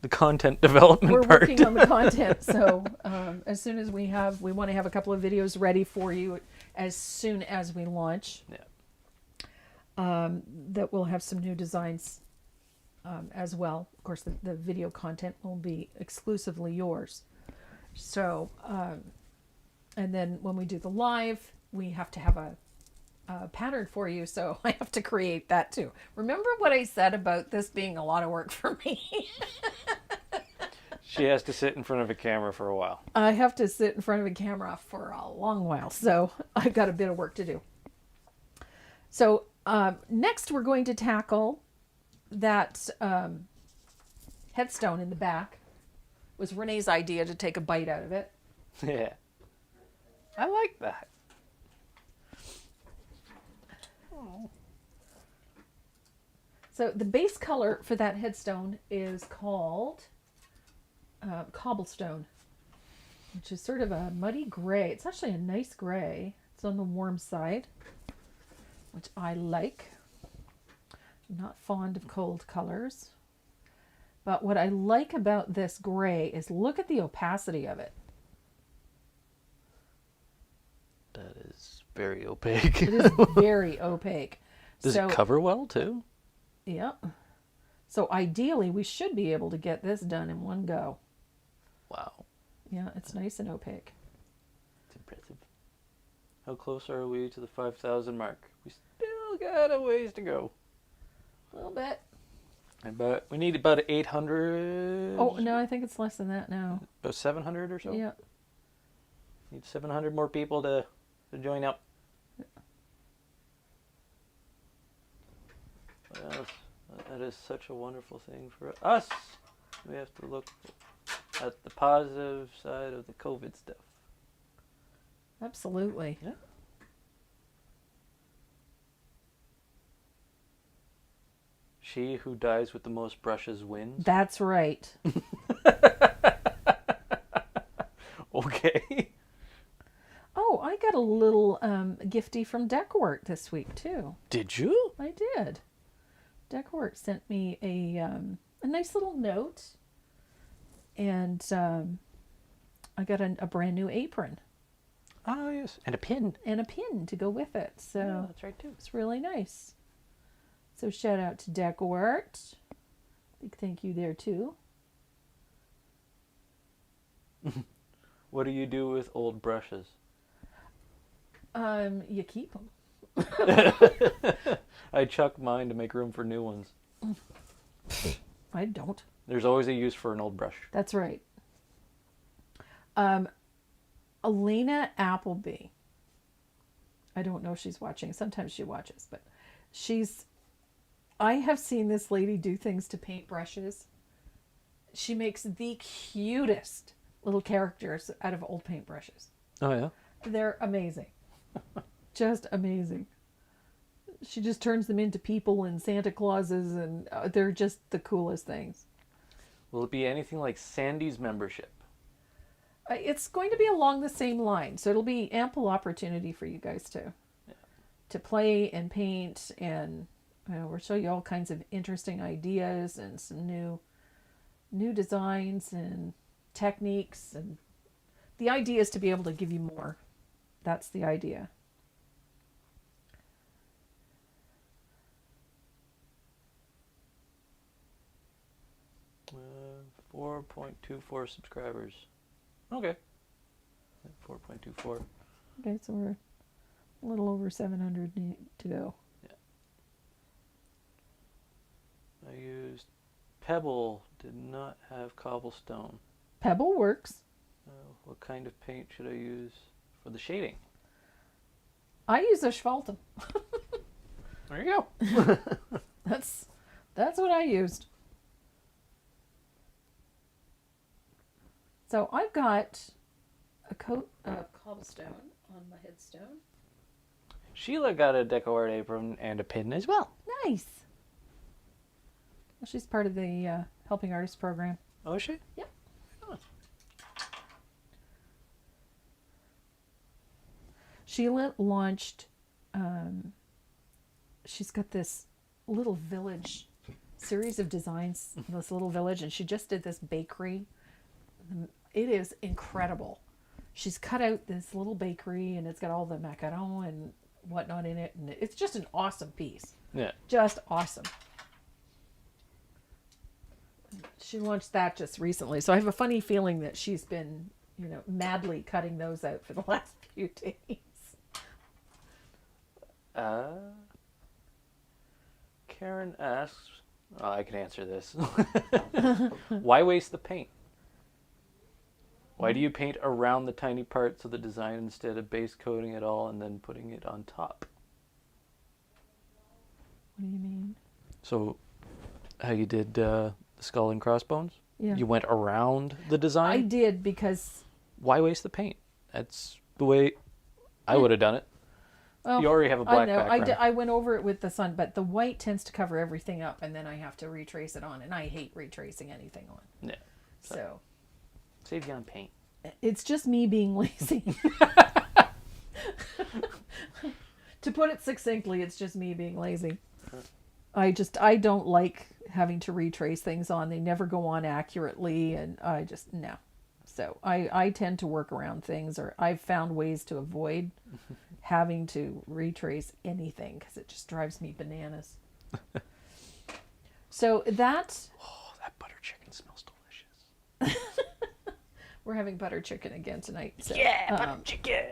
the content development We're part. working on the content, so as soon as we want to have a couple of videos ready for you as soon as we launch. Yeah. That will have some new designs as well. Of course, the video content will be exclusively yours. So, and then when we do the live, we have to have a pattern for you, so I have to create that too. Remember what I said about this being a lot of work for me? She has to sit in front of a camera for a while. I have to sit in front of a camera for a long while, so I've got a bit of work to do. So next we're going to tackle that headstone in the back. It was Renee's idea to take a bite out of it. Yeah. I like that. So the base color for that headstone is called cobblestone, which is sort of a muddy gray. It's actually a nice gray. It's on the warm side, which I like. I'm not fond of cold colors. But what I like about this gray is look at the opacity of it. That is very opaque. It is very opaque. Does it cover well too? Yeah. So ideally, we should be able to get this done in one go. Wow. Yeah, it's nice and opaque. It's impressive. How close are we to the 5,000 mark? We still got a ways to go. A little bit. But we need about 800. Oh, no, I think it's less than that now. About 700 or so? Yeah. Need 700 more people to join up. What else? That is such a wonderful thing for us. We have to look at the positive side of the COVID stuff. Absolutely. Yeah. She who dies with the most brushes wins. That's right. Okay. Oh, I got a little gifty from Deckwort this week, too. Did you? I did. Deckwort sent me a nice little note. And I got a brand new apron. Ah, yes. And a pin. And a pin to go with it. So Yeah, that's right, too. it's really nice. So shout out to Deckwort. Big thank you there, too. What do you do with old brushes? You keep them. I chuck mine to make room for new ones. I don't. There's always a use for an old brush. That's right. Elena Appleby. I don't know if she's watching. Sometimes she watches, but I have seen this lady do things to paintbrushes. She makes the cutest little characters out of old paintbrushes. Oh, yeah? They're amazing. Just amazing. She just turns them into people and Santa Clauses, and they're just the coolest things. Will it be anything like Sandy's membership? It's going to be along the same line, so it'll be ample opportunity for you guys to play and paint, and we'll show you all kinds of interesting ideas and some new designs and techniques, and the idea is to be able to give you more. That's the idea. Uh, 4.24 subscribers. Okay. 4.24. Okay, so we're a little over 700 to go. Yeah. I used Pebble, did not have cobblestone. Pebble works. What kind of paint should I use for the shading? I use asphaltum. There you go. That's what I used. So I've got a coat of cobblestone on my headstone. Sheila got a deco art apron and a pin as well. Nice. Well, she's part of the Helping Artists program. Oh, is she? Yep. Oh. Sheila launched, she's got this little village, series of designs in this little village, and she just did this bakery. It is incredible. She's cut out this little bakery, and it's got all the macaron and whatnot in it, and it's just an awesome piece. Yeah. Just awesome. She launched that just recently, so I have a funny feeling that she's been, madly cutting those out for the last few days. Karen asks, I can answer this. Why waste the paint? Why do you paint around the tiny parts of the design instead of base coating it all and then putting it on top? What do you mean? So, how you did the skull and crossbones? Yeah. You went around the design? I did, because... Why waste the paint? That's the way I would have done it. Well, you already have a black I know. background. I went over it with the sun, but the white tends to cover everything up, and then I have to retrace it on, and I hate retracing anything on. Yeah. So Save you on paint. it's just me being lazy. To put it succinctly, it's just me being lazy. I don't like having to retrace things on. They never go on accurately, and no. So I tend to work around things, or I've found ways to avoid having to retrace anything, because it just drives me bananas. So that... Oh, that butter chicken smells delicious. We're having butter chicken again tonight. So, Yeah, butter chicken!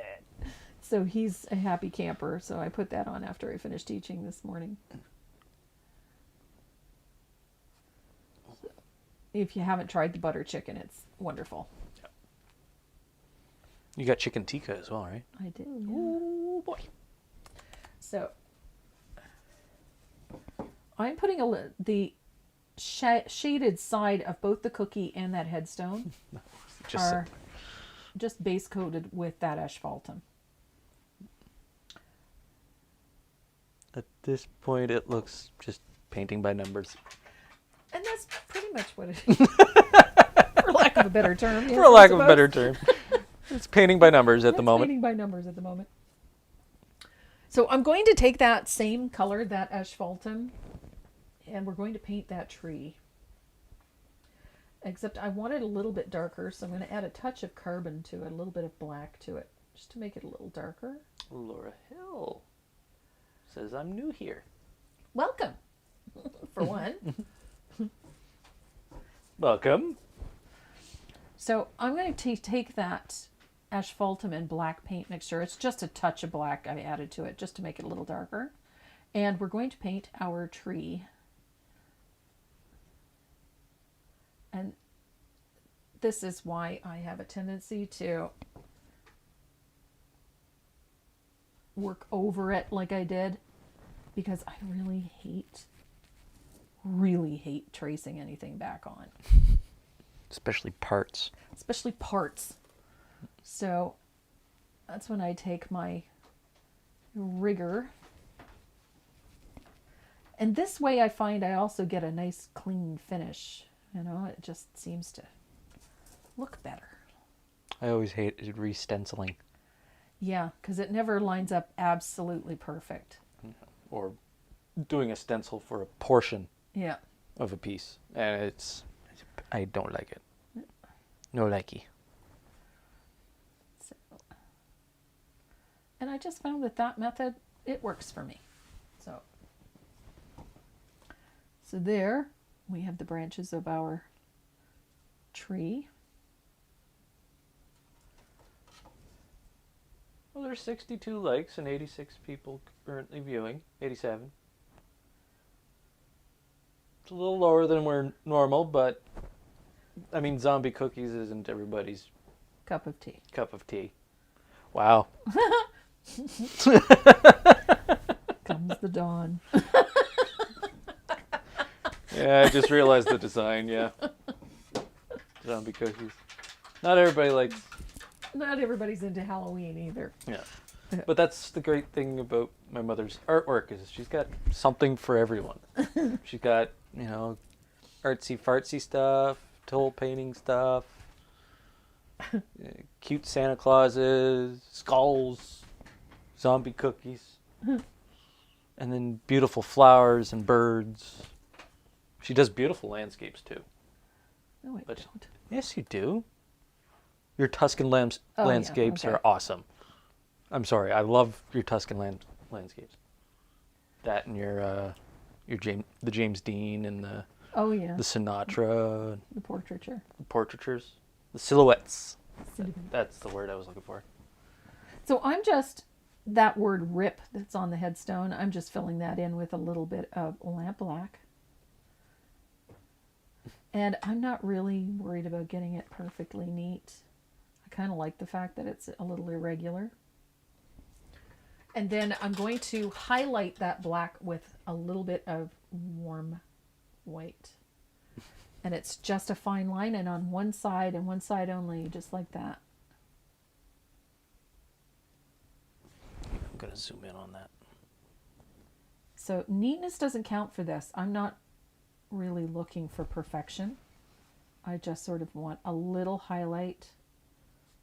So he's a happy camper, so I put that on after I finished teaching this morning. So, if you haven't tried the butter chicken, it's wonderful. You got chicken tikka as well, right? I do. Yeah. Oh, boy. So I'm putting the shaded side of both the cookie and that headstone are just base coated with that asphaltum. At this point, it looks just painting by numbers. And that's pretty much what it is. For lack of a better term. Yes, For a lack of a better term. It's painting by numbers at the moment. Painting by numbers at the moment. So I'm going to take that same color, that asphaltum, and we're going to paint that tree. Except I want it a little bit darker, so I'm going to add a touch of carbon to it, a little bit of black to it, just to make it a little darker. Laura Hill says, I'm new here. Welcome, for one. Welcome. So I'm going to take that asphaltum and black paint mixture. It's just a touch of black I added to it just to make it a little darker. And we're going to paint our tree. And this is why I have a tendency to work over it like I did. because I really hate tracing anything back on. Especially parts. Especially parts. So that's when I take my rigger. And this way I find I also get a nice clean finish. You know, it just seems to look better. I always hated re-stenciling. Yeah, because it never lines up absolutely perfect. Or doing a stencil for a portion Yeah. of a piece. And I don't like it. No likey. So, and I just found that method, it works for me. So there we have the branches of our tree. Well, there's 62 likes and 86 people currently viewing. 87. It's a little lower than we're normal, but I mean, zombie cookies isn't everybody's Cup of tea. cup of tea. Wow. Comes the dawn. Yeah, I just realized the design, yeah. Zombie cookies. Not everybody's into Halloween either. Yeah. But that's the great thing about my mother's artwork is she's got something for everyone. She's got, artsy fartsy stuff, toll painting stuff, cute Santa Clauses, skulls, zombie cookies, and then beautiful flowers and birds. She does beautiful landscapes too. No, I don't. Yes, you do. Your Tuscan landscapes okay. are awesome. I'm sorry, I love your Tuscan landscapes. That and the James Dean and the Sinatra, the portraiture, the portraitures, the silhouettes. That's the word I was looking for. So I'm just that word "rip" that's on the headstone. I'm just filling that in with a little bit of lamp black. And I'm not really worried about getting it perfectly neat. I kind of like the fact that it's a little irregular. And then I'm going to highlight that black with a little bit of warm white. And it's just a fine line, and on one side and one side only, just like that. I'm going to zoom in on that. So neatness doesn't count for this. I'm not really looking for perfection. I just sort of want a little highlight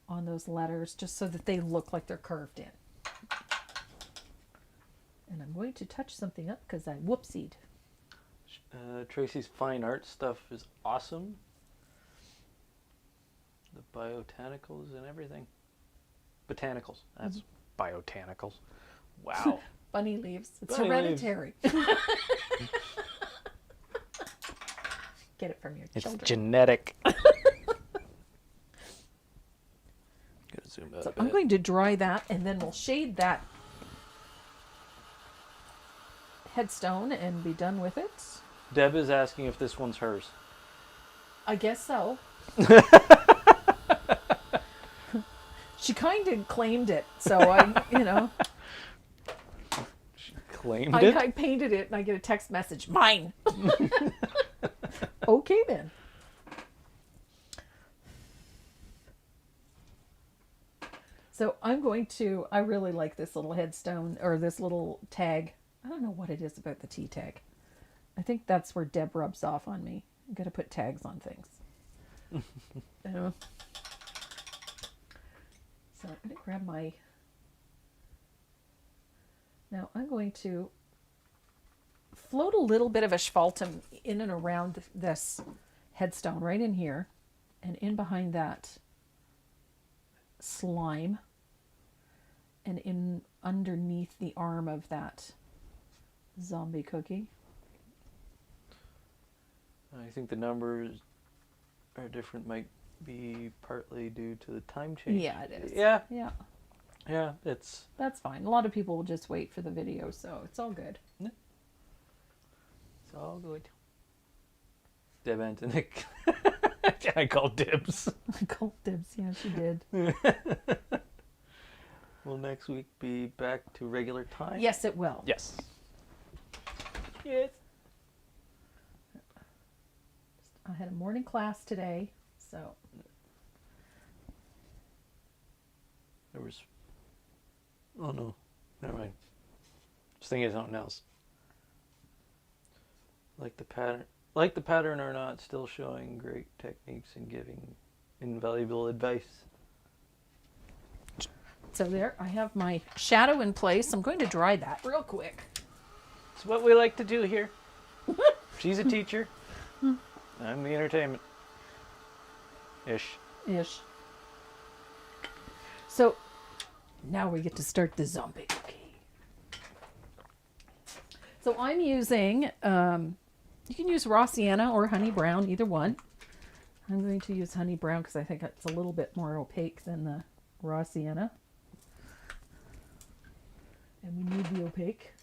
on those letters just so that they look like they're curved in. And I'm going to touch something up because I whoopsied. Tracy's fine art stuff is awesome. The botanicals and everything. Botanicals. That's biotanicals. Wow. Bunny leaves. It's Bunny hereditary. Get it from your children. It's genetic. Zoom out So a bit. I'm going to dry that, and then we'll shade that headstone and be done with it. Deb is asking if this one's hers. I guess so. She kind of claimed it, so She claimed it? I painted it, and I get a text message, mine. Okay, then. So I really like this little headstone, or this little tag. I don't know what it is about the T tag. I think that's where Deb rubs off on me. I'm going to put tags on things. So I'm going to grab my... Now I'm going to float a little bit of asphaltum in and around this headstone, right in here, and in behind that slime, and in underneath the arm of that zombie cookie. I think the numbers are different, might be partly due to the time change. Yeah, it is. Yeah. Yeah. Yeah, it's... That's fine. A lot of people will just wait for the video, so it's all good. Yeah. It's all good. Deb Antonick. I called dibs. I called dibs. Yeah, she did. Will next week be back to regular time? Yes, it will. Yes. Yes. I had a morning class today, so There was. Oh no, never mind. Just thinking of something else. Like the pattern or not, still showing great techniques and giving invaluable advice. so there I have my shadow in place. I'm going to dry that real quick. It's what we like to do here. She's a teacher. I'm the entertainment. Ish. So now we get to start the zombie cookie. So I'm using, you can use raw sienna or honey brown, either one. I'm going to use honey brown because I think it's a little bit more opaque than the raw sienna. And we need the opaque.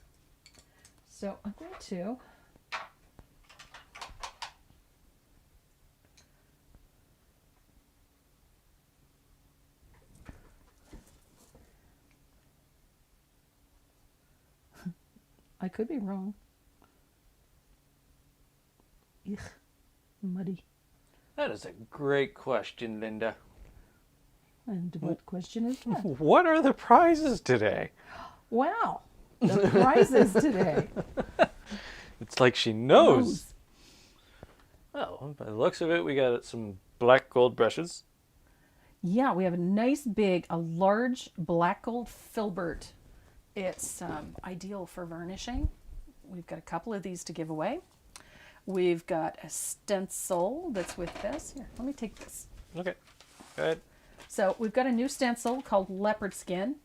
So I'm going to I could be wrong. Ugh, muddy. That is a great question, Linda. And what question is that? What are the prizes today? Wow, the prizes today. It's like she knows. Well, by the looks of it, we got some black gold brushes. Yeah, we have a large black gold filbert. It's ideal for vernishing. We've got a couple of these to give away. We've got a stencil that's with this. Here, let me take this. Okay, go ahead. So we've got a new stencil called Leopard Skin.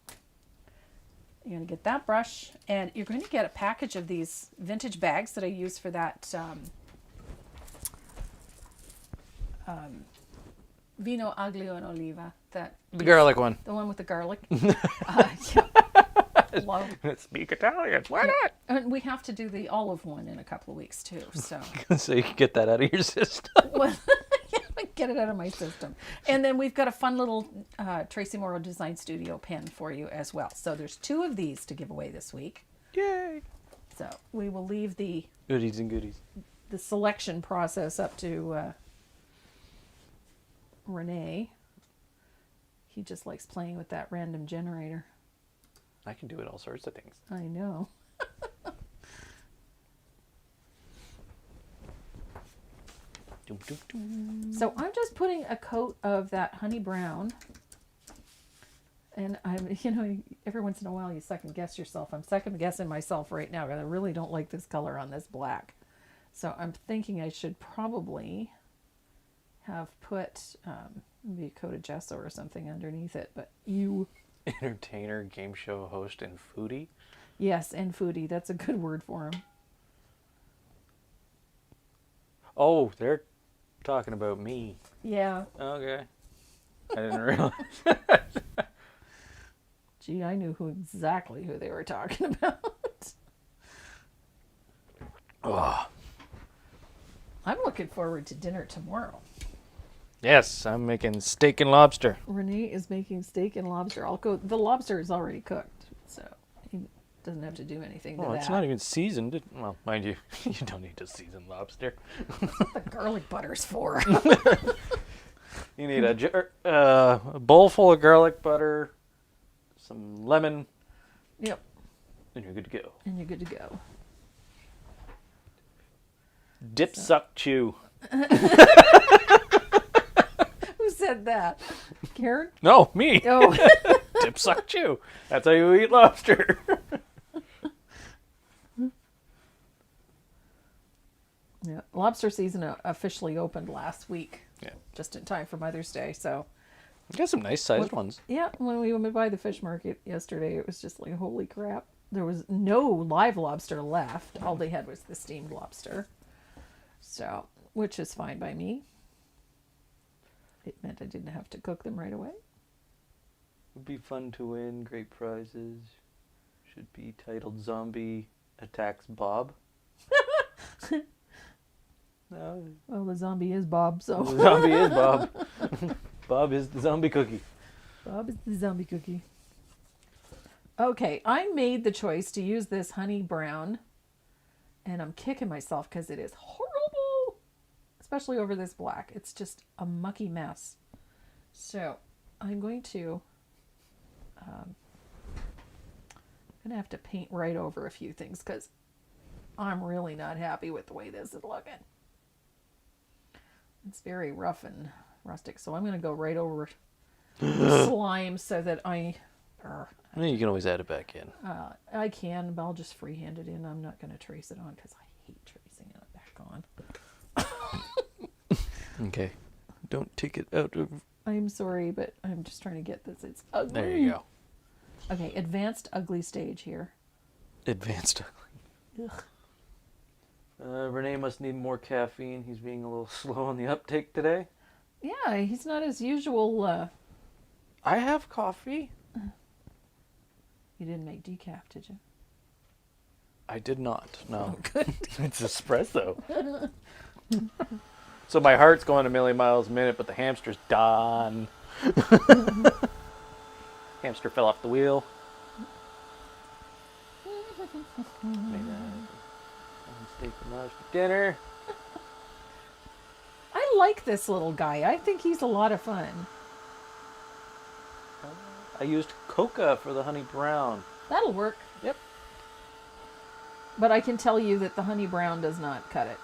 You're going to get that brush, and you're going to get a package of these vintage bags that I use for that Vino Aglio and Oliva. The garlic one. The one with the garlic. Yeah. Love. Speak Italian. Why not? And we have to do the olive one in a couple of weeks too. So, So you can get that out of your system. well, get it out of my system. And then we've got a fun little Tracy Moreau Design Studio pen for you as well. So there's 2 of these to give away this week. Yay! So we will leave the Goodies and goodies. selection process up to Renee. He just likes playing with that random generator. I can do it all sorts of things. I know. So I'm just putting a coat of that honey brown. And I'm, every once in a while you second guess yourself. I'm second guessing myself right now because I really don't like this color on this black. So I'm thinking I should probably have put maybe a coat of gesso or something underneath it. But Entertainer, game show host, and foodie? Yes, and foodie. That's a good word for him. Oh, they're talking about me. Yeah. Okay. I didn't realize. Gee, I knew exactly who they were talking about. Oh. I'm looking forward to dinner tomorrow. Yes, I'm making steak and lobster. Renee is making steak and lobster. The lobster is already cooked, so he doesn't have to do anything to that. It's not even seasoned. Well, mind you, you don't need to season lobster. That's what the garlic butter's for. You need a bowl full of garlic butter, some lemon. Yep. And you're good to go. And you're good to go. Dip, suck, chew. Who said that? Karen? No, me. Oh. Dip, suck, chew. That's how you eat lobster. Yeah. Lobster season officially opened last week. Yeah. Just in time for Mother's Day, so. You got some nice sized ones. Yeah, when we went by the fish market yesterday, it was just like, holy crap. There was no live lobster left. All they had was the steamed lobster. So, which is fine by me. It meant I didn't have to cook them right away. Would be fun to win. Great prizes. Should be titled Zombie Attacks Bob. No. Well, the zombie is Bob, so. The zombie is Bob. Bob is the zombie cookie. Bob is the zombie cookie. Okay, I made the choice to use this honey brown And I'm kicking myself because it is horrible, especially over this black. It's just a mucky mess. So I'm going to have to paint right over a few things because I'm really not happy with the way this is looking. It's very rough and rustic, so I'm going to go right over the slime so that You can always add it back in. I can, but I'll just freehand it in. I'm not going to trace it on because I hate tracing it back on. Okay. Don't take it out of... I'm sorry, but I'm just trying to get this. It's ugly. There you go. Okay, advanced ugly stage here. Advanced. Ugh. Renee must need more caffeine. He's being a little slow on the uptake today. Yeah, he's not as usual. I have coffee. You didn't make decaf, did you? I did not. No. Oh, good. It's espresso. So my heart's going a million miles a minute, but the hamster's done. Hamster fell off the wheel. Made a steak and lunch for dinner. I like this little guy. I think he's a lot of fun. I used coca for the honey brown. That'll work. Yep. But I can tell you that the honey brown does not cut it.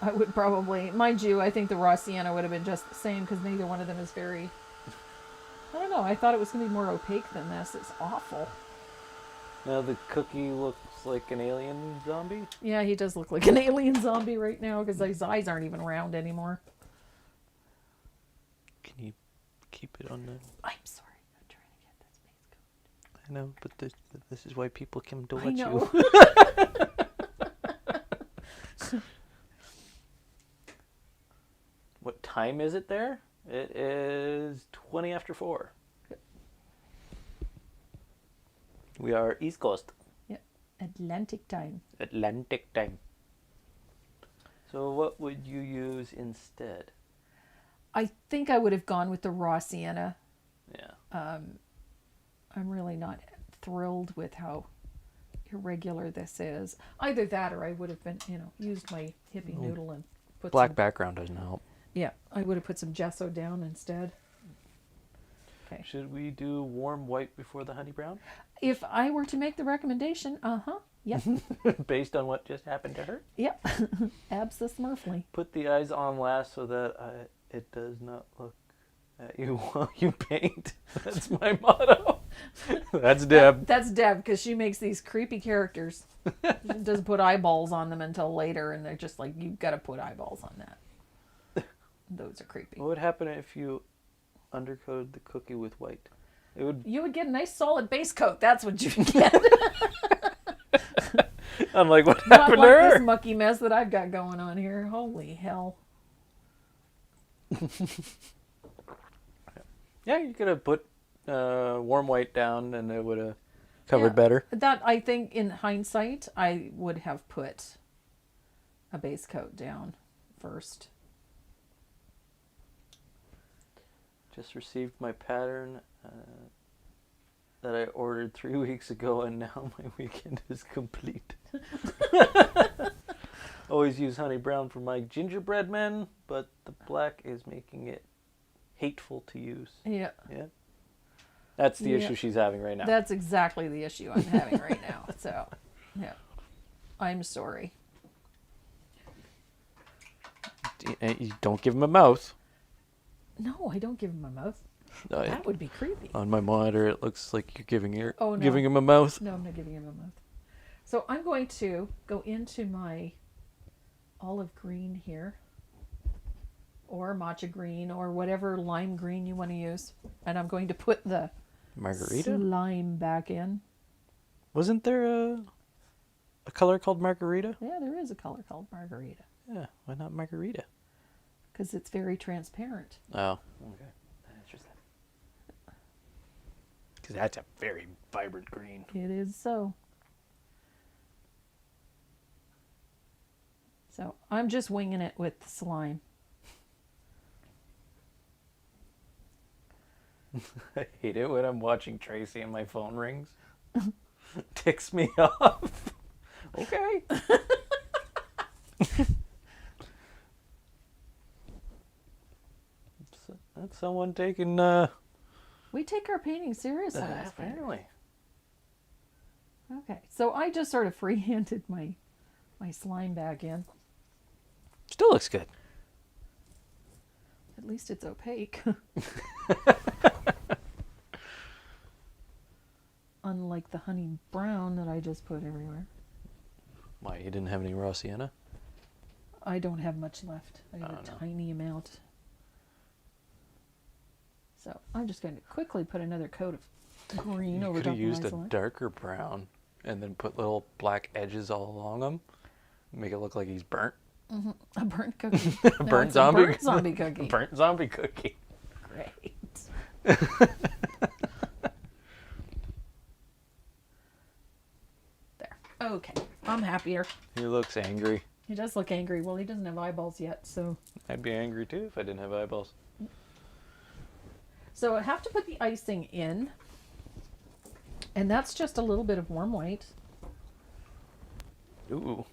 I would probably, mind you, I think the raw sienna would have been just the same because neither one of them is very, I don't know, I thought it was going to be more opaque than this. It's awful. Now the cookie looks like an alien zombie. Yeah, he does look like an alien zombie right now because his eyes aren't even round anymore. Can you keep it on the... I'm sorry, I'm trying to get this base coat. I know, but this is why people come to I watch know. you. What time is it there? It is 20 after 4. We are East Coast. Yep, Atlantic time. Atlantic time. So what would you use instead? I think I would have gone with the raw sienna. Yeah. I'm really not thrilled with how irregular this is. Either that or I would have been, used my hippie noodle and put Black some, background doesn't help. Yeah, I would have put some gesso down instead. Okay. Should we do warm white before the honey brown? If I were to make the recommendation, yep, Based on what just happened to her? yep, abso-smurfly. Put the eyes on last so that it does not look at you while you paint. That's my motto. That's Deb. That's Deb, because she makes these creepy characters. She doesn't put eyeballs on them until later, and they're just like, you've got to put eyeballs on that. Those are creepy. What would happen if you undercoated the cookie with white? You would get a nice solid base coat. That's what you would get. I'm like, what Not happened like to her? this mucky mess that I've got going on here. Holy hell. Yeah, you could have put warm white down and it would have covered better. That, I think, in hindsight, I would have put a base coat down first. Just received my pattern that I ordered 3 weeks ago, and now my weekend is complete. Always use honey brown for my gingerbread men, but the black is making it hateful to use. Yeah. Yeah. That's the issue she's having right now. That's exactly the issue I'm having right now. So, yeah. I'm sorry. You don't give him a mouth. No, I don't give him a mouth. No, That would be creepy. on my monitor, it looks like you're giving Oh, no. giving him a mouth. No, I'm not giving him a mouth. So I'm going to go into my olive green here, or matcha green, or whatever lime green you want to use. And I'm going to put the Margarita? slime back in. Wasn't there a color called margarita? Yeah, there is a color called margarita. Yeah, why not margarita? Because it's very transparent. Oh, okay. Interesting. Because that's a very vibrant green. It is so. So I'm just winging it with slime. I hate it when I'm watching Tracy and my phone rings. Ticks me off. Okay. That's someone taking, We take our painting seriously. apparently. Okay, so I just sort of free-handed my slime back in. Still looks good. At least it's opaque. Unlike the honey brown that I just put everywhere. Why, you didn't have any raw sienna? I don't have much left. I have a no. tiny amount. So I'm just going to quickly put another coat of green over You could top have of used my a slime. darker brown and then put little black edges all along them. Make it look like he's burnt. A burnt cookie. No, Burnt it's zombie. A burnt zombie cookie. Burnt zombie cookie. Great. There. Okay. I'm happier. He looks angry. He does look angry. Well, he doesn't have eyeballs yet, so. I'd be angry too if I didn't have eyeballs. So I have to put the icing in. And that's just a little bit of warm white. Ooh.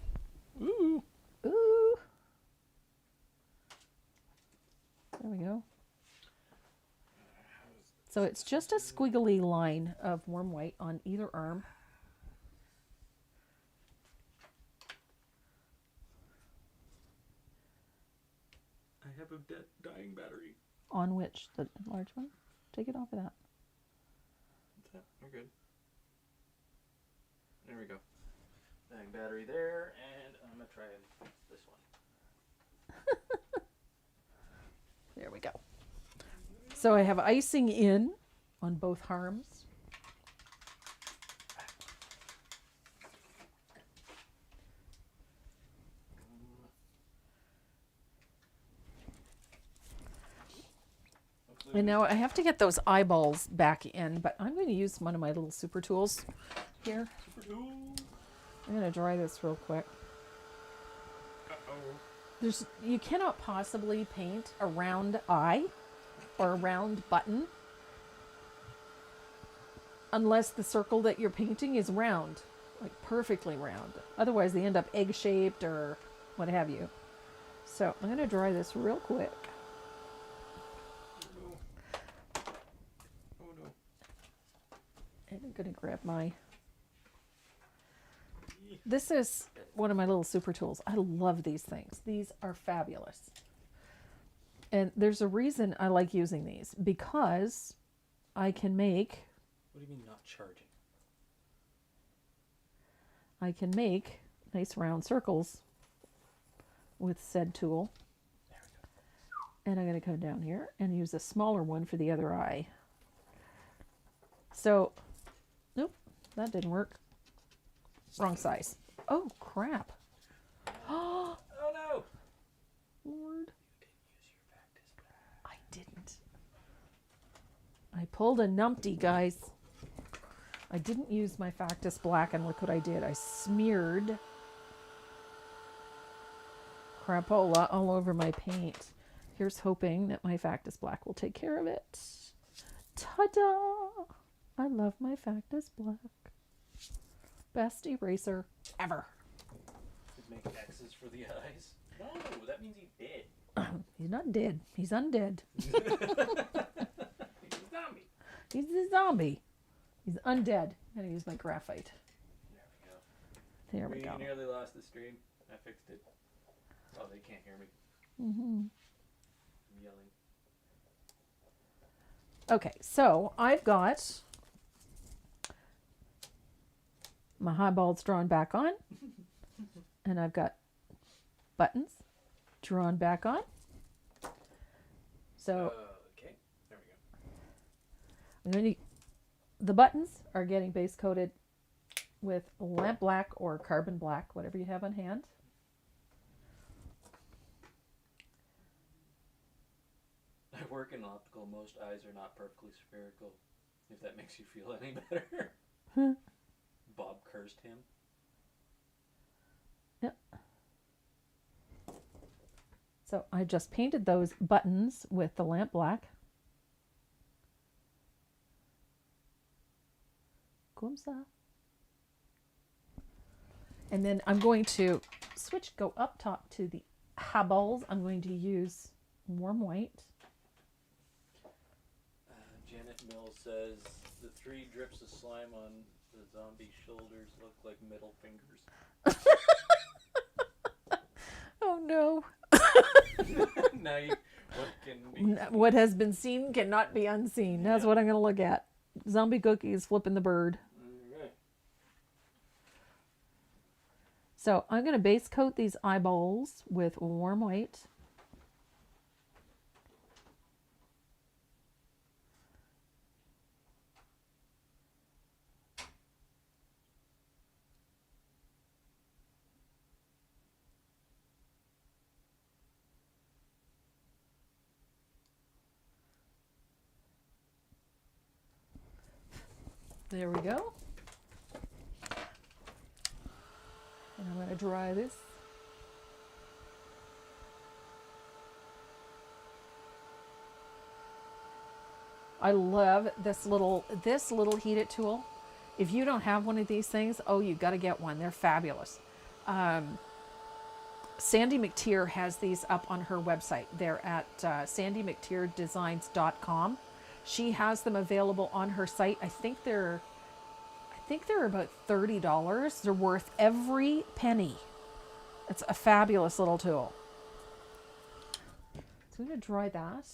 Ooh. Ooh. There we go. So it's just a squiggly line of warm white on either arm. I have a dying battery. On which? The large one? Take it off of that. We're good. There we go. Dying battery there, and I'm gonna try this one. There we go. So I have icing in on both arms. And now I have to get those eyeballs back in, but I'm going to use one of my little super tools here. I'm going to dry this real quick. You cannot possibly paint a round eye or a round button unless the circle that you're painting is round, like perfectly round. Otherwise they end up egg-shaped or what have you. So I'm going to dry this real quick. Oh no. And I'm going to grab my... This is one of my little super tools. I love these things. These are fabulous. And there's a reason I like using these, because I can make... What do you mean not charging? I can make nice round circles with said tool. There we go. And I'm going to come down here and use a smaller one for the other eye. So, nope, that didn't work. Wrong size. Oh, crap. Oh no! Lord. I didn't. I pulled a numpty, guys. I didn't use my Factus Black, and look what I did. I smeared crapola all over my paint. Here's hoping that my Factus Black will take care of it. Ta-da! I love my Factus Black. Best eraser ever. Make X's for the eyes. No, that means he's dead. He's not dead. He's undead. He's a zombie. He's a zombie. He's undead. I'm going to use my graphite. There we go. We nearly lost the stream. I fixed it. Oh, they can't hear me. Mm-hmm. I'm yelling. Okay, so I've got my eyeballs drawn back on, and I've got buttons drawn back on. So Okay, there we go. I'm going to, the buttons are getting base coated with lamp black or carbon black, whatever you have on hand. I work in optical. Most eyes are not perfectly spherical. If that makes you feel any better. Bob cursed him. Yep. So I just painted those buttons with the lamp black. Comme ça. And then I'm going to go up top to the eyeballs. I'm going to use warm white. Janet Mills says the 3 drips of slime on the zombie shoulders look like middle fingers. Oh no. Now What has been seen cannot be unseen. That's what I'm going to look at. Zombie cookies flipping the bird. Okay. So I'm going to base coat these eyeballs with warm white. There we go. And I'm going to dry this. I love this little heat it tool. If you don't have one of these things, oh, you got to get one. They're fabulous. Sandy McTeer has these up on her website. They're at sandymcteerdesigns.com. She has them available on her site. I think they're about $30. They're worth every penny. It's a fabulous little tool. So I'm going to dry that.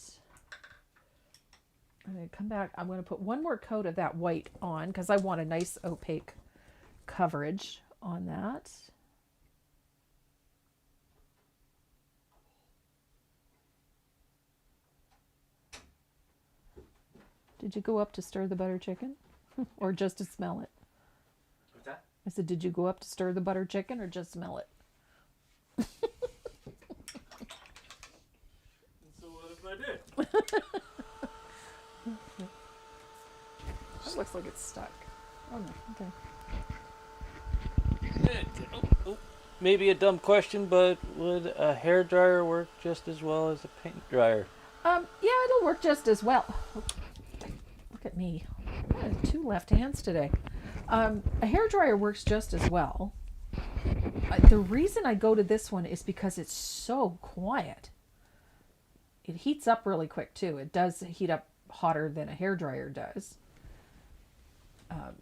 I'm going to come back. I'm going to put one more coat of that white on because I want a nice opaque coverage on that. Did you go up to stir the butter chicken or just to smell it? What's that? I said, did you go up to stir the butter chicken or just smell it? So what if I did? That looks like it's stuck. Oh no, okay. Maybe a dumb question, but would a hair dryer work just as well as a paint dryer? Yeah, it'll work just as well. Look at me. I have 2 left hands today. A hairdryer works just as well. The reason I go to this one is because it's so quiet. It heats up really quick too. It does heat up hotter than a hairdryer does.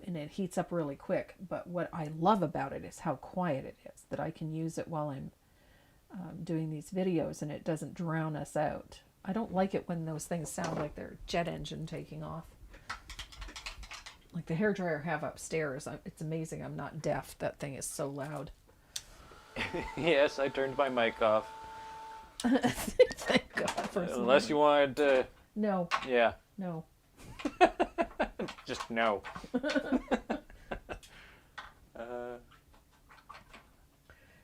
And it heats up really quick. But what I love about it is how quiet it is. That I can use it while I'm doing these videos and it doesn't drown us out. I don't like it when those things sound like they're jet engine taking off. Like the hairdryer I have upstairs. It's amazing I'm not deaf. That thing is so loud. Yes, I turned my mic off. Thank God for Unless you wanted to... No. Yeah. No. Just no.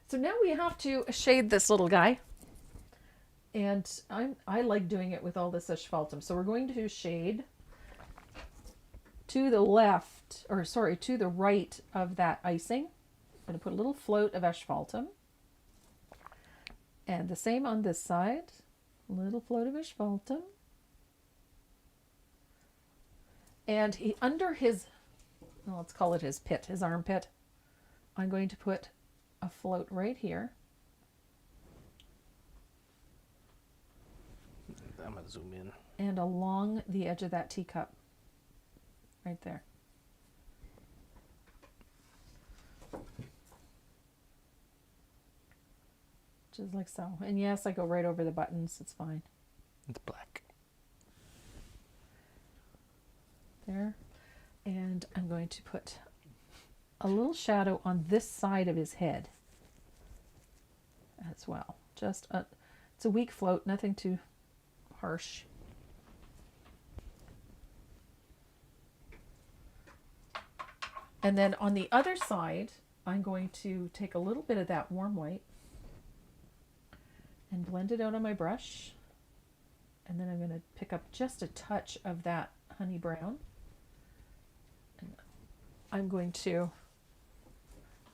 So now we have to shade this little guy. And I like doing it with all this asphaltum. So we're going to shade to the left, or sorry, to the right of that icing. I'm going to put a little float of asphaltum. And the same on this side. Little float of asphaltum. And under his, well, let's call it his pit, his armpit, I'm going to put a float right here. I'm going to zoom in. And along the edge of that teacup. Right there. Just like so. And yes, I go right over the buttons. It's fine. It's black. There. And I'm going to put a little shadow on this side of his head as well. Just it's a weak float, nothing too harsh. And then on the other side, I'm going to take a little bit of that warm white and blend it out on my brush. And then I'm going to pick up just a touch of that honey brown. And I'm going to,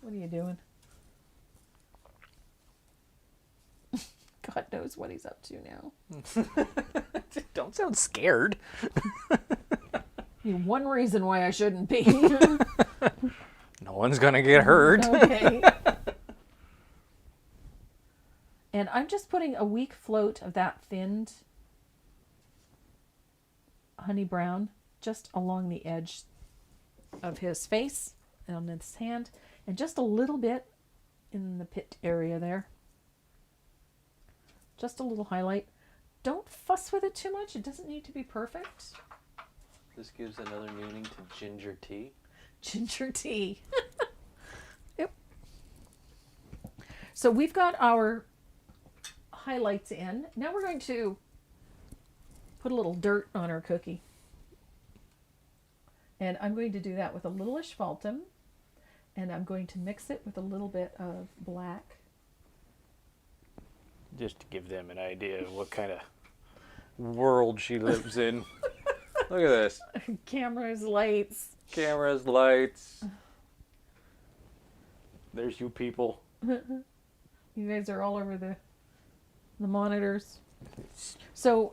what are you doing? God knows what he's up to now. Don't sound scared. One reason why I shouldn't be. No one's gonna get hurt. Okay. And I'm just putting a weak float of that thinned honey brown just along the edge of his face and on his hand, and just a little bit in the pit area there. Just a little highlight. Don't fuss with it too much. It doesn't need to be perfect. This gives another meaning to ginger tea. Ginger tea. Yep. So we've got our highlights in. Now we're going to put a little dirt on our cookie. And I'm going to do that with a little asphaltum. And I'm going to mix it with a little bit of black. Just to give them an idea of what kind of world she lives in. Look at this. Cameras, lights. Cameras, lights. There's you people. You guys are all over the monitors. So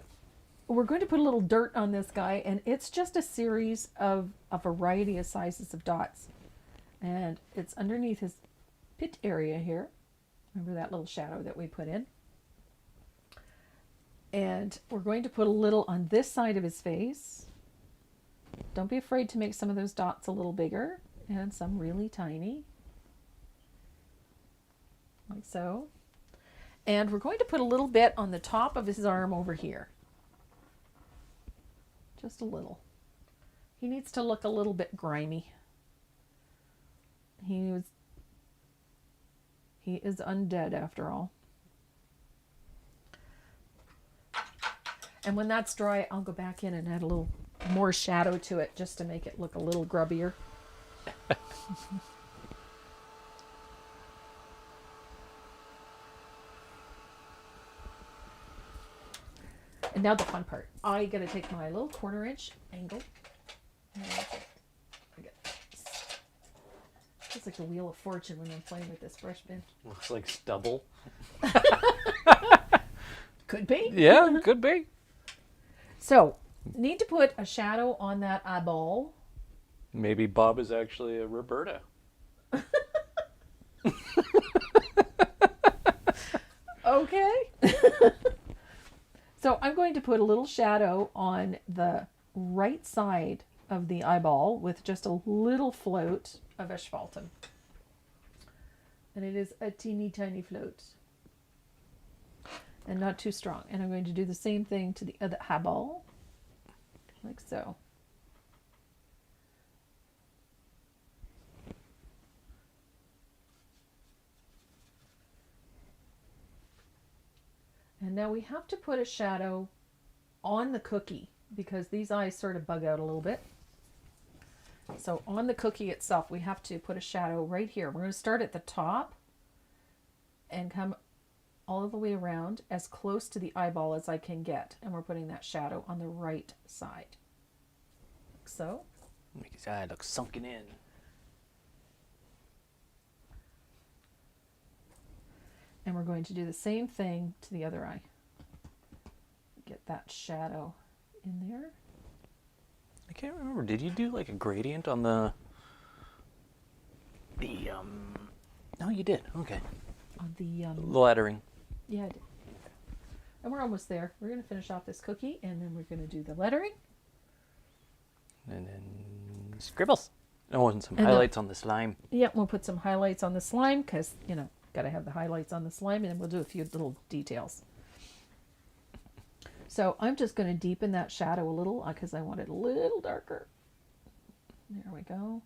we're going to put a little dirt on this guy, and it's just a series of a variety of sizes of dots. And it's underneath his pit area here. Remember that little shadow that we put in? And we're going to put a little on this side of his face. Don't be afraid to make some of those dots a little bigger and some really tiny. Like so. And we're going to put a little bit on the top of his arm over here. Just a little. He needs to look a little bit grimy. He is undead after all. And when that's dry, I'll go back in and add a little more shadow to it just to make it look a little grubbier. And now the fun part. I gotta take my little 1/4 inch angle. It's like the Wheel of Fortune when I'm playing with this brush pen. Looks like stubble. Could be. Yeah, could be. So, need to put a shadow on that eyeball. Maybe Bob is actually a Roberta. Okay. So I'm going to put a little shadow on the right side of the eyeball with just a little float of asphaltum. And it is a teeny tiny float. And not too strong. And I'm going to do the same thing to the other eyeball. Like so. And now we have to put a shadow on the cookie because these eyes sort of bug out a little bit. So on the cookie itself, we have to put a shadow right here. We're going to start at the top and come all the way around as close to the eyeball as I can get. And we're putting that shadow on the right side. Like so. Make his eye look sunken in. And we're going to do the same thing to the other eye. Get that shadow in there. I can't remember. Did you do like a gradient on the No, you did. Okay. On the lettering. Yeah, I did. And we're almost there. We're going to finish off this cookie, and then we're going to do the lettering. And then scribbles. Oh, and some highlights on the slime. Yeah, we'll put some highlights on the slime because, you know, got to have the highlights on the slime, and then we'll do a few little details. So I'm just going to deepen that shadow a little because I want it a little darker. There we go.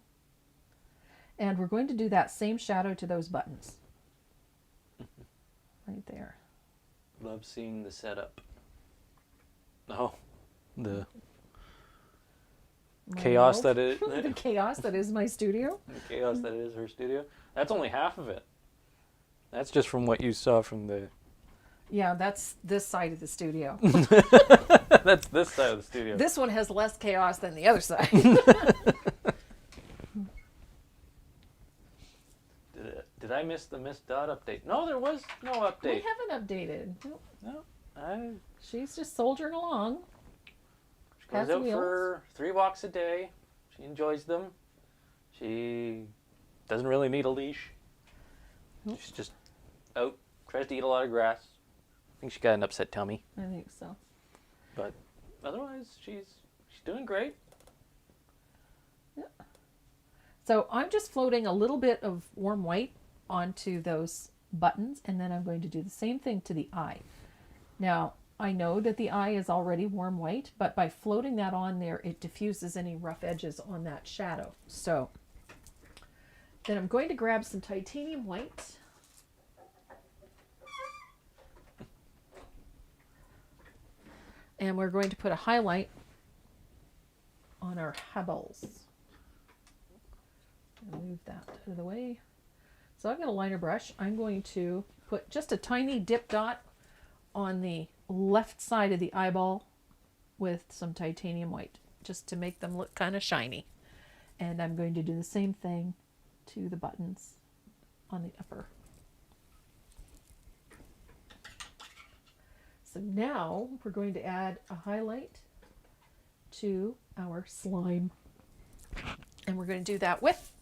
And we're going to do that same shadow to those buttons. Right there. Love seeing the setup. Oh, the chaos that is. The chaos that is my studio. The chaos that is her studio. That's only half of it. That's just from what you saw from the... Yeah, that's this side of the studio. That's this side of the studio. This one has less chaos than the other side. Did I miss the Miss Dot update? No, there was no update. We haven't updated. No. She's just soldiering along. She goes out for 3 walks a day. She enjoys them. She doesn't really need a leash. She's just out, tries to eat a lot of grass. think she got an upset tummy. I think so. But otherwise, she's doing great. Yeah. So I'm just floating a little bit of warm white onto those buttons, and then I'm going to do the same thing to the eye. Now, I know that the eye is already warm white, but by floating that on there, it diffuses any rough edges on that shadow. So then I'm going to grab some titanium white. And we're going to put a highlight on our hables. Move that out of the way. So I've got a liner brush. I'm going to put just a tiny dip dot on the left side of the eyeball with some titanium white, just to make them look kind of shiny. And I'm going to do the same thing to the buttons on the upper. So now we're going to add a highlight to our slime. And we're going to do that with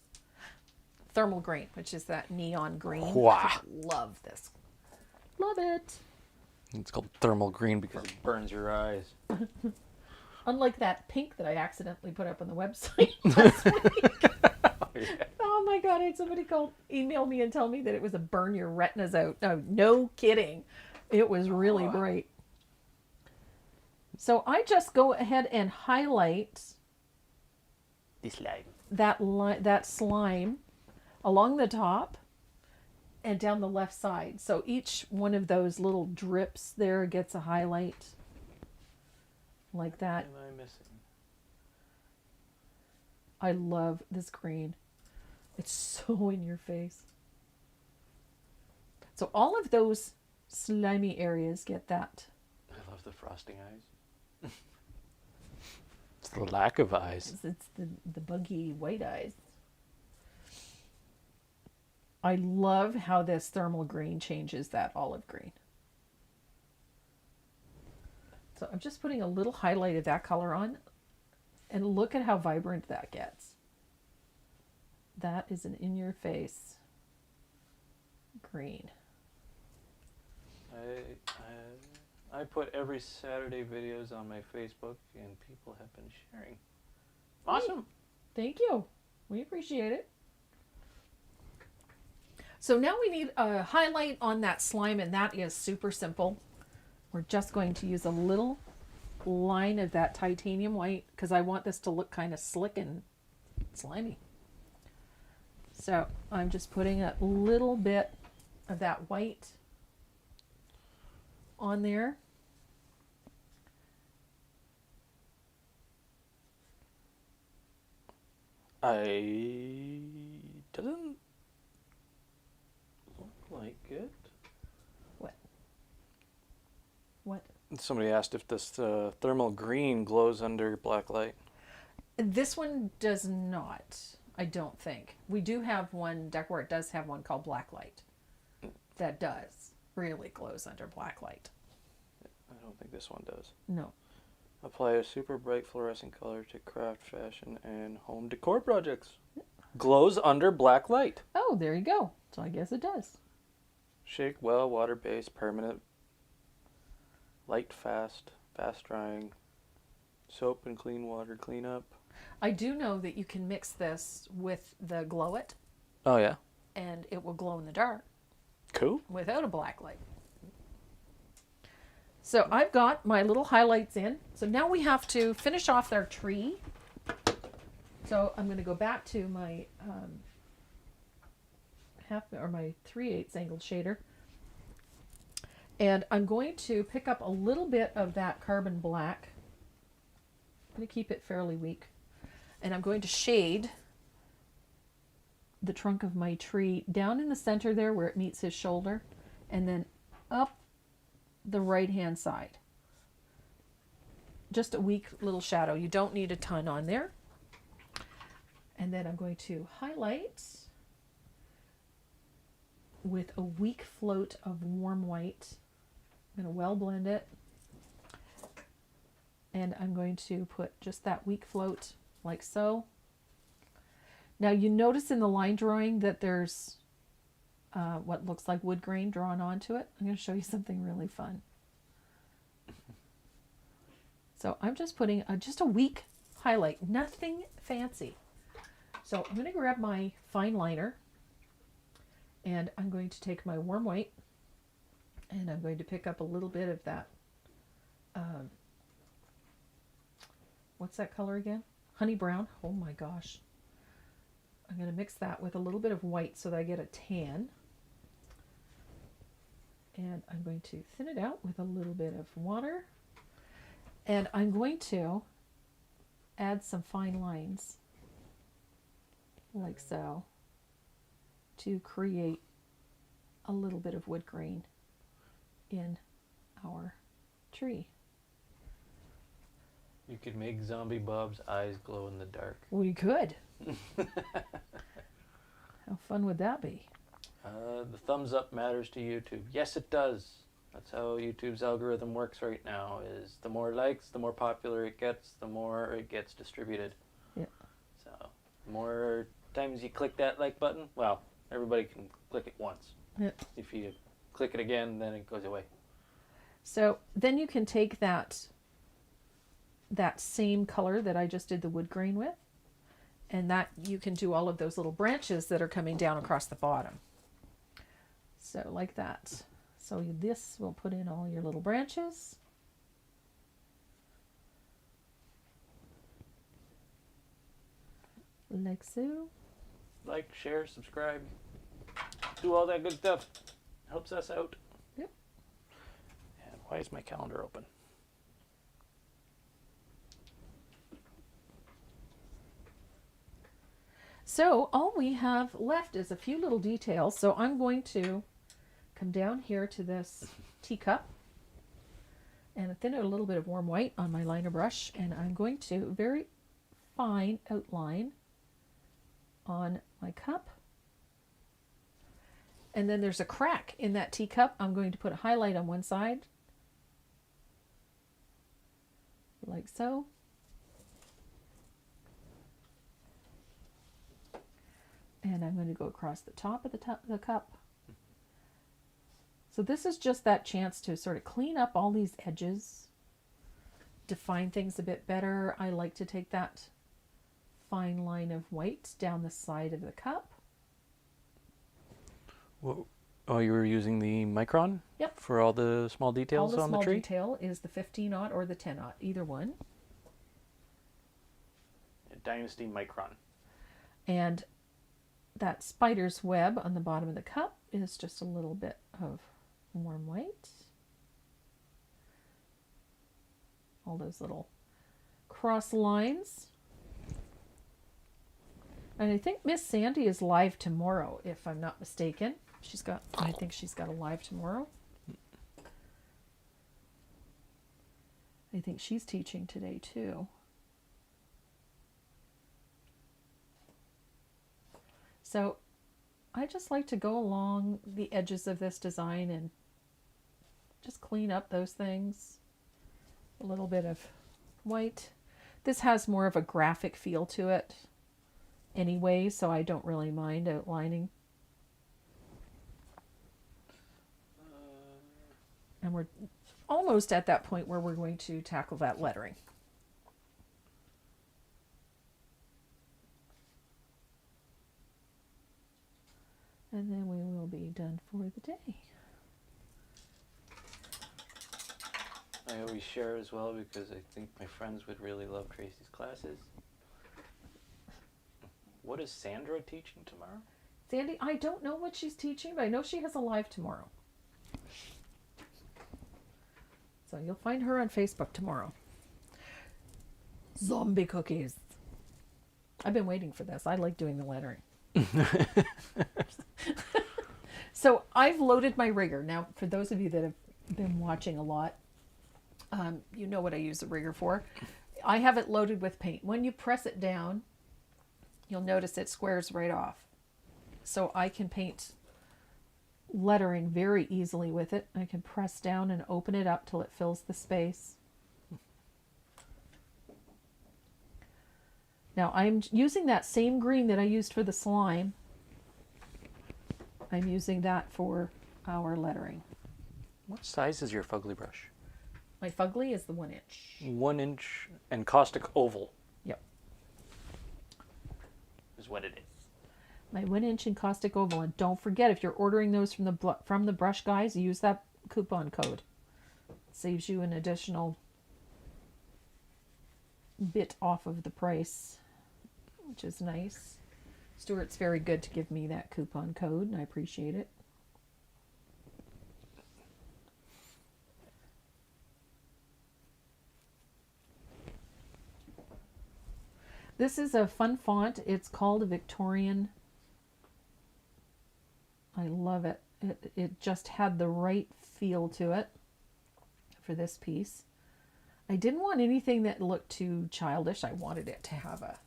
thermal green, which is that neon green. Wow. Love this. Love it. It's called thermal green because it burns your eyes. Unlike that pink that I accidentally put up on the website last week. Yeah. Oh my God, I had somebody email me and tell me that it was a burn your retinas out. No kidding. It was really bright. So I just go ahead and highlight This slime. that slime along the top and down the left side. So each one of those little drips there gets a highlight like that. What am I missing? I love this green. It's so in your face. So all of those slimy areas get that. I love the frosting eyes. It's the lack of eyes. It's the buggy white eyes. I love how this thermal green changes that olive green. So I'm just putting a little highlight of that color on, and look at how vibrant that gets. That is an in-your-face green. I put every Saturday videos on my Facebook, and people have been sharing. Awesome. Thank you. We appreciate it. So now we need a highlight on that slime, and that is super simple. We're just going to use a little line of that titanium white because I want this to look kind of slick and slimy. So I'm just putting a little bit of that white on there. Doesn't look like it. What? Somebody asked if this thermal green glows under black light. This one does not, I don't think. We do have one, Decor does have one called Black Light that does really glows under black light. I don't think this one does. No. Apply a super bright fluorescent color to craft, fashion, and home decor projects. Glows under black light. Oh, there you go. So I guess it does. Shake well, water-based, permanent, light fast drying, soap and clean water cleanup. I do know that you can mix this with the Glow It, Oh yeah. and it will glow in the dark Cool. without a black light. So I've got my little highlights in. So now we have to finish off our tree. So I'm going to go back to my my 3/8 angled shader. And I'm going to pick up a little bit of that carbon black. I'm going to keep it fairly weak. And I'm going to shade the trunk of my tree down in the center there where it meets his shoulder, and then up the right hand side. Just a weak little shadow. You don't need a ton on there. And then I'm going to highlight with a weak float of warm white. I'm going to well blend it. And I'm going to put just that weak float like so. Now you notice in the line drawing that there's what looks like wood grain drawn onto it. I'm going to show you something really fun. So I'm just putting just a weak highlight, nothing fancy. So I'm going to grab my fine liner, and I'm going to take my warm white, and I'm going to pick up a little bit of that, what's that color again? Honey brown. Oh my gosh. I'm going to mix that with a little bit of white so that I get a tan. And I'm going to thin it out with a little bit of water. And I'm going to add some fine lines, like so, to create a little bit of wood grain in our tree. You could make Zombie Bob's eyes glow in the dark. We could. How fun would that be? The thumbs up matters to YouTube. Yes, it does. That's how YouTube's algorithm works right now, is the more likes, the more popular it gets, the more it gets distributed. Yeah. So, the more times you click that like button, well, everybody can click it once. Yeah. If you click it again, then it goes away. So then you can take that same color that I just did the wood grain with, and that you can do all of those little branches that are coming down across the bottom. So like that. So this will put in all your little branches. Like so. Like, share, subscribe, do all that good stuff. Helps us out. Yep. And why is my calendar open? So all we have left is a few little details. So I'm going to come down here to this teacup and thin out a little bit of warm white on my liner brush, and I'm going to very fine outline on my cup. And then there's a crack in that teacup. I'm going to put a highlight on one side, like so. And I'm going to go across the top of the cup. So this is just that chance to sort of clean up all these edges, define things a bit better. I like to take that fine line of white down the side of the cup. Whoa. Oh, you were using the micron? Yep. For all the small details on the tree? All the small detail is the 15-aught or the 10-aught, either one. A Dynasty micron. And that spider's web on the bottom of the cup is just a little bit of warm white. All those little cross lines. And I think Miss Sandy is live tomorrow, if I'm not mistaken. I think she's got a live tomorrow. I think she's teaching today too. So I just like to go along the edges of this design and just clean up those things. A little bit of white. This has more of a graphic feel to it anyway, so I don't really mind outlining. And we're almost at that point where we're going to tackle that lettering. And then we will be done for the day. I always share as well because I think my friends would really love Tracy's classes. What is Sandra teaching tomorrow? Sandy, I don't know what she's teaching, but I know she has a live tomorrow. So you'll find her on Facebook tomorrow. Zombie cookies. I've been waiting for this. I like doing the lettering. So I've loaded my rigger. Now, for those of you that have been watching a lot, you know what I use the rigger for. I have it loaded with paint. When you press it down, you'll notice it squares right off. So I can paint lettering very easily with it. I can press down and open it up till it fills the space. Now I'm using that same green that I used for the slime. I'm using that for our lettering. What size is your fugly brush? My fugly is the 1 inch. 1 inch encaustic oval Yep. is what it is. My 1 inch encaustic oval. And don't forget, if you're ordering those from the brush guys, use that coupon code. It saves you an additional bit off of the price, which is nice. Stuart's very good to give me that coupon code, and I appreciate it. This is a fun font. It's called a Victorian. I love it. It just had the right feel to it for this piece. I didn't want anything that looked too childish. I wanted it to have a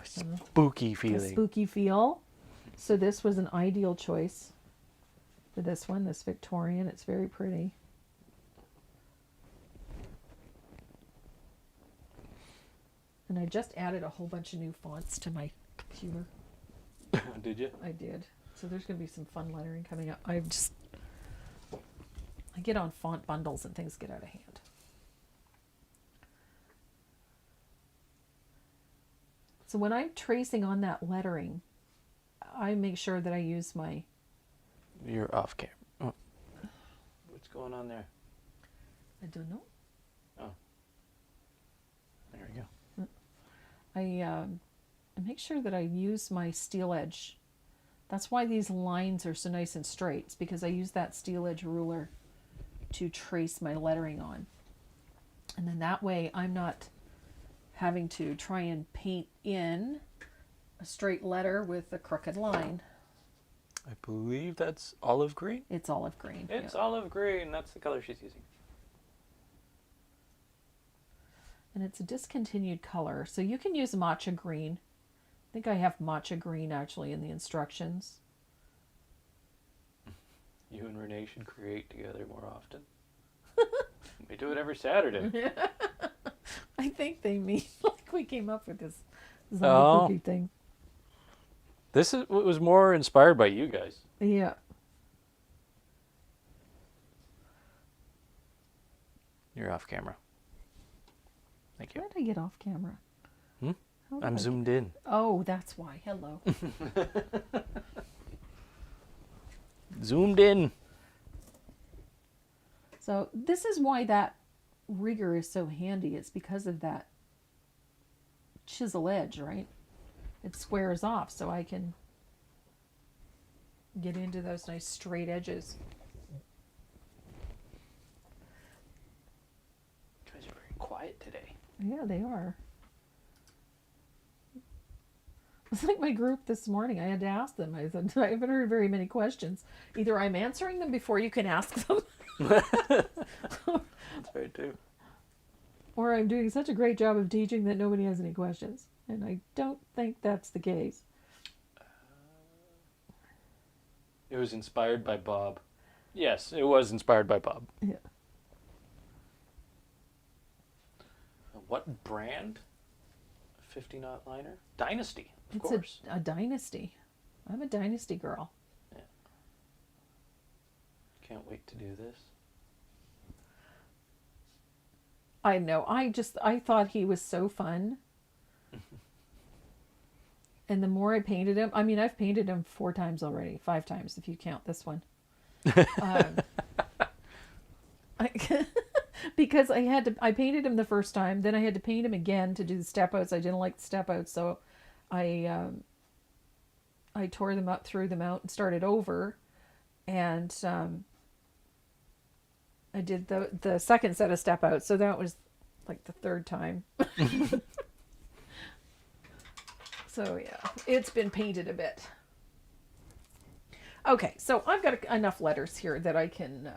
Spooky feeling. a spooky feel. So this was an ideal choice for this one, this Victorian. It's very pretty. And I just added a whole bunch of new fonts to my computer. Did you? I did. So there's going to be some fun lettering coming up. I get on font bundles and things get out of hand. So when I'm tracing on that lettering, I make sure that I use my... You're off camera. Oh. What's going on there? I don't know. Oh. There we go. I make sure that I use my steel edge. That's why these lines are so nice and straight. It's because I use that steel edge ruler to trace my lettering on. And then that way I'm not having to try and paint in a straight letter with a crooked line. I believe that's olive green. It's olive green. It's yeah. olive green. That's the color she's using. And it's a discontinued color. So you can use matcha green. I think I have matcha green actually in the instructions. You and Renee should create together more often. We do it every Saturday. I think they mean like we came up with this zombie cookie thing. This was more inspired by you guys. Yeah. You're off camera. Thank you. How did I get off camera? I'm zoomed in. Oh, that's why. Hello. Zoomed in. So this is why that rigger is so handy. It's because of that chisel edge, right? It squares off so I can get into those nice straight edges. You guys are very quiet today. Yeah, they are. It's like my group this morning. I had to ask them. I said, I haven't heard very many questions. Either I'm answering them before you can ask them, That's right too. or I'm doing such a great job of teaching that nobody has any questions. And I don't think that's the case. It was inspired by Bob. Yes, it was inspired by Bob. Yeah. What brand? 50-knot liner? Dynasty, of It's course. a dynasty. I'm a dynasty girl. Yeah. Can't wait to do this. I know. I thought he was so fun. And the more I painted him, I mean, I've painted him 4 times already, 5 times if you count this one. Because I painted him the first time, then I had to paint him again to do the step outs. I didn't like the step outs, so I tore them up, threw them out, and started over. And I did the second set of step outs, so that was like the 3rd time. So yeah, it's been painted a bit. Okay, so I've got enough letters here that I can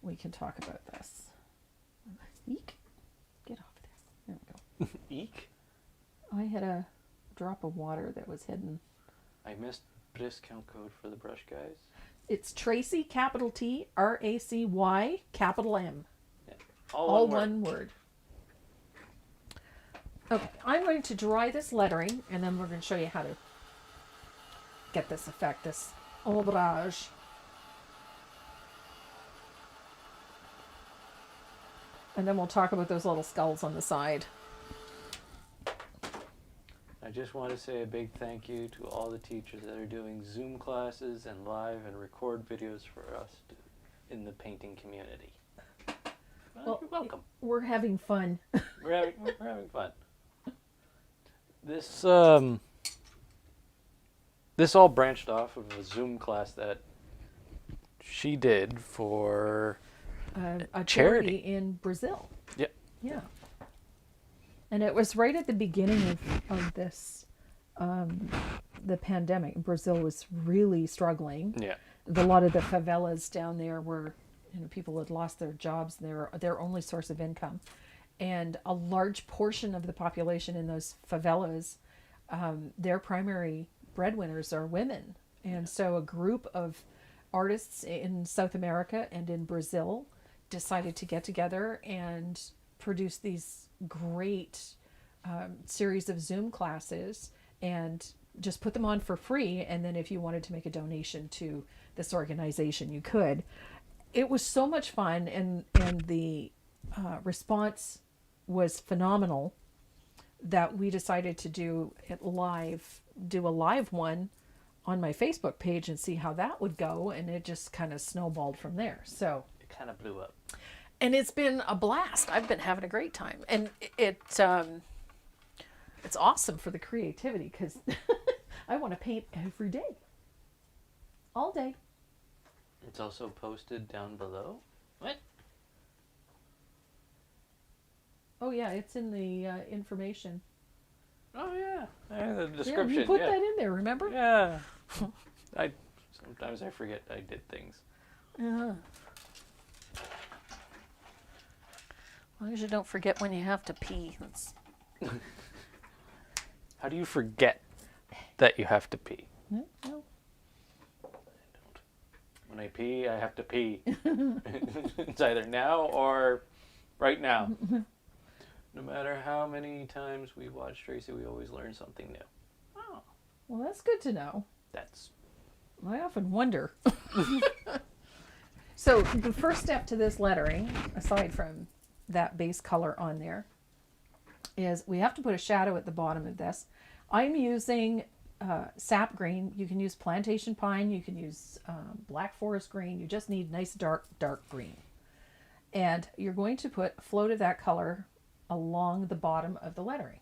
we can talk about this. Eek! Get off there. There we go. Eek? I had a drop of water that was hidden. I missed discount code for the brush guys. It's Tracy, capital T, RACY, capital M. Yeah. All one word. Okay, I'm going to dry this lettering, and then we're going to show you how to get this effect, this ombrage. And then we'll talk about those little skulls on the side. I just want to say a big thank you to all the teachers that are doing Zoom classes and live and record videos for us in the painting community. Well, you're welcome. We're having fun. We're having fun. This this all branched off of a Zoom class that she did for A charity in Brazil. Yep. Yeah. And it was right at the beginning of this, the pandemic. Brazil was really struggling. Yeah. A lot of the favelas down there were, people had lost their jobs. They're their only source of income. And a large portion of the population in those favelas, their primary breadwinners are women. And so a group of artists in South America and in Brazil decided to get together and produce these great series of Zoom classes and just put them on for free. And then if you wanted to make a donation to this organization, you could. It was so much fun, and the response was phenomenal that we decided to do a live one on my Facebook page and see how that would go. And it just kind of snowballed from there. So It kind of blew up. And it's been a blast. I've been having a great time. And it's awesome for the creativity because I want to paint every day. All day. It's also posted down below. What? Oh, yeah. It's in the information. Oh, yeah. The description. Yeah, you put that in there, remember? Yeah. Sometimes I forget I did things. Uh-huh. As long as you don't forget when you have to pee. How do you forget that you have to pee? No. I don't. When I pee, I have to pee. It's either now or right now. No matter how many times we watch Tracy, we always learn something new. Oh, well, that's good to know. I often wonder. So the first step to this lettering, aside from that base color on there, is we have to put a shadow at the bottom of this. I'm using sap green. You can use plantation pine. You can use black forest green. You just need nice dark green. And you're going to put a float of that color along the bottom of the lettering.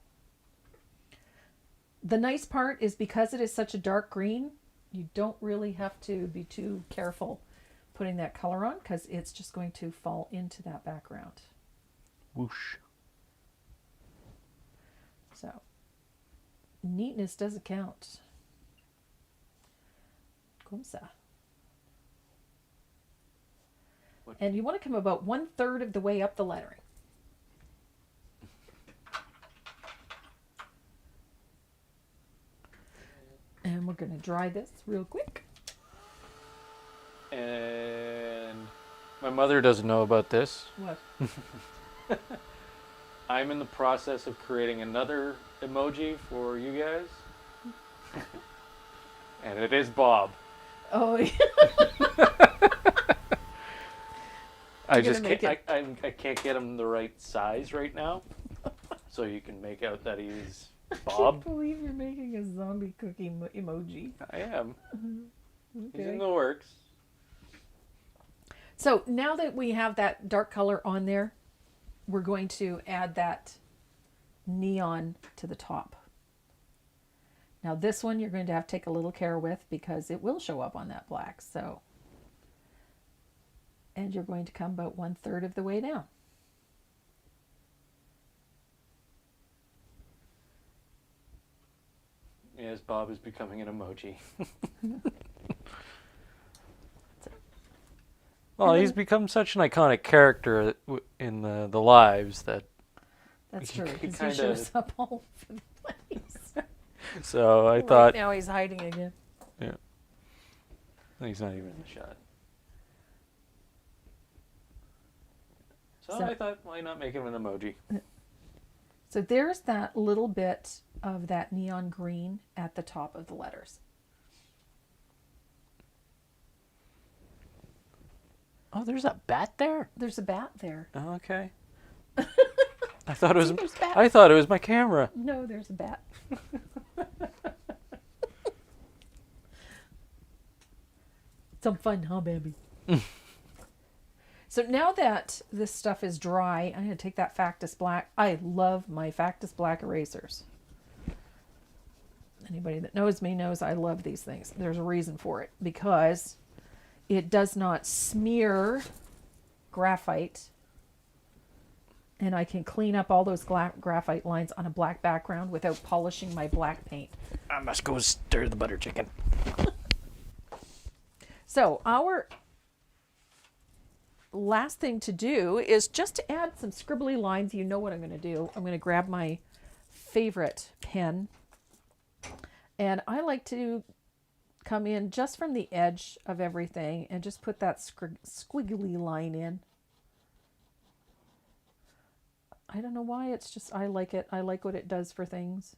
The nice part is because it is such a dark green, you don't really have to be too careful putting that color on because it's just going to fall into that background. Whoosh. So, neatness does count. Comme ça. And you want to come about 1/3 of the way up the lettering. And we're going to dry this real quick. And my mother doesn't know about this. What? I'm in the process of creating another emoji for you guys. And it is Bob. Oh, yeah. I just can't. I can't get him the right size right now, so you can make out that he's Bob. I can't believe you're making a zombie cookie emoji. I am. Okay. He's in the works. So now that we have that dark color on there, we're going to add that neon to the top. Now this one you're going to have to take a little care with because it will show up on that black. So, and you're going to come about 1/3 of the way down. Yes, Bob is becoming an emoji. Well, he's become such an iconic character in the lives that. That's he true. Because kinda- he shows up all over the place. So I Right thought now he's hiding again. he's not even in the shot. So So- I thought, why not make him an emoji? So there's that little bit of that neon green at the top of the letters. Oh, there's a bat there? There's a bat there. Oh, okay. I thought it was. See, there's bats. I thought it was my camera. No, there's a bat. Some fun, huh, baby? So now that this stuff is dry, I'm going to take that Factus Black. I love my Factus Black erasers. Anybody that knows me knows I love these things. There's a reason for it. Because it does not smear graphite. And I can clean up all those graphite lines on a black background without polishing my black paint. I must go stir the butter chicken. So our last thing to do is just to add some scribbly lines. You know what I'm going to do. I'm going to grab my favorite pen. And I like to come in just from the edge of everything and just put that squiggly line in. I don't know why, it's just, I like it. I like what it does for things.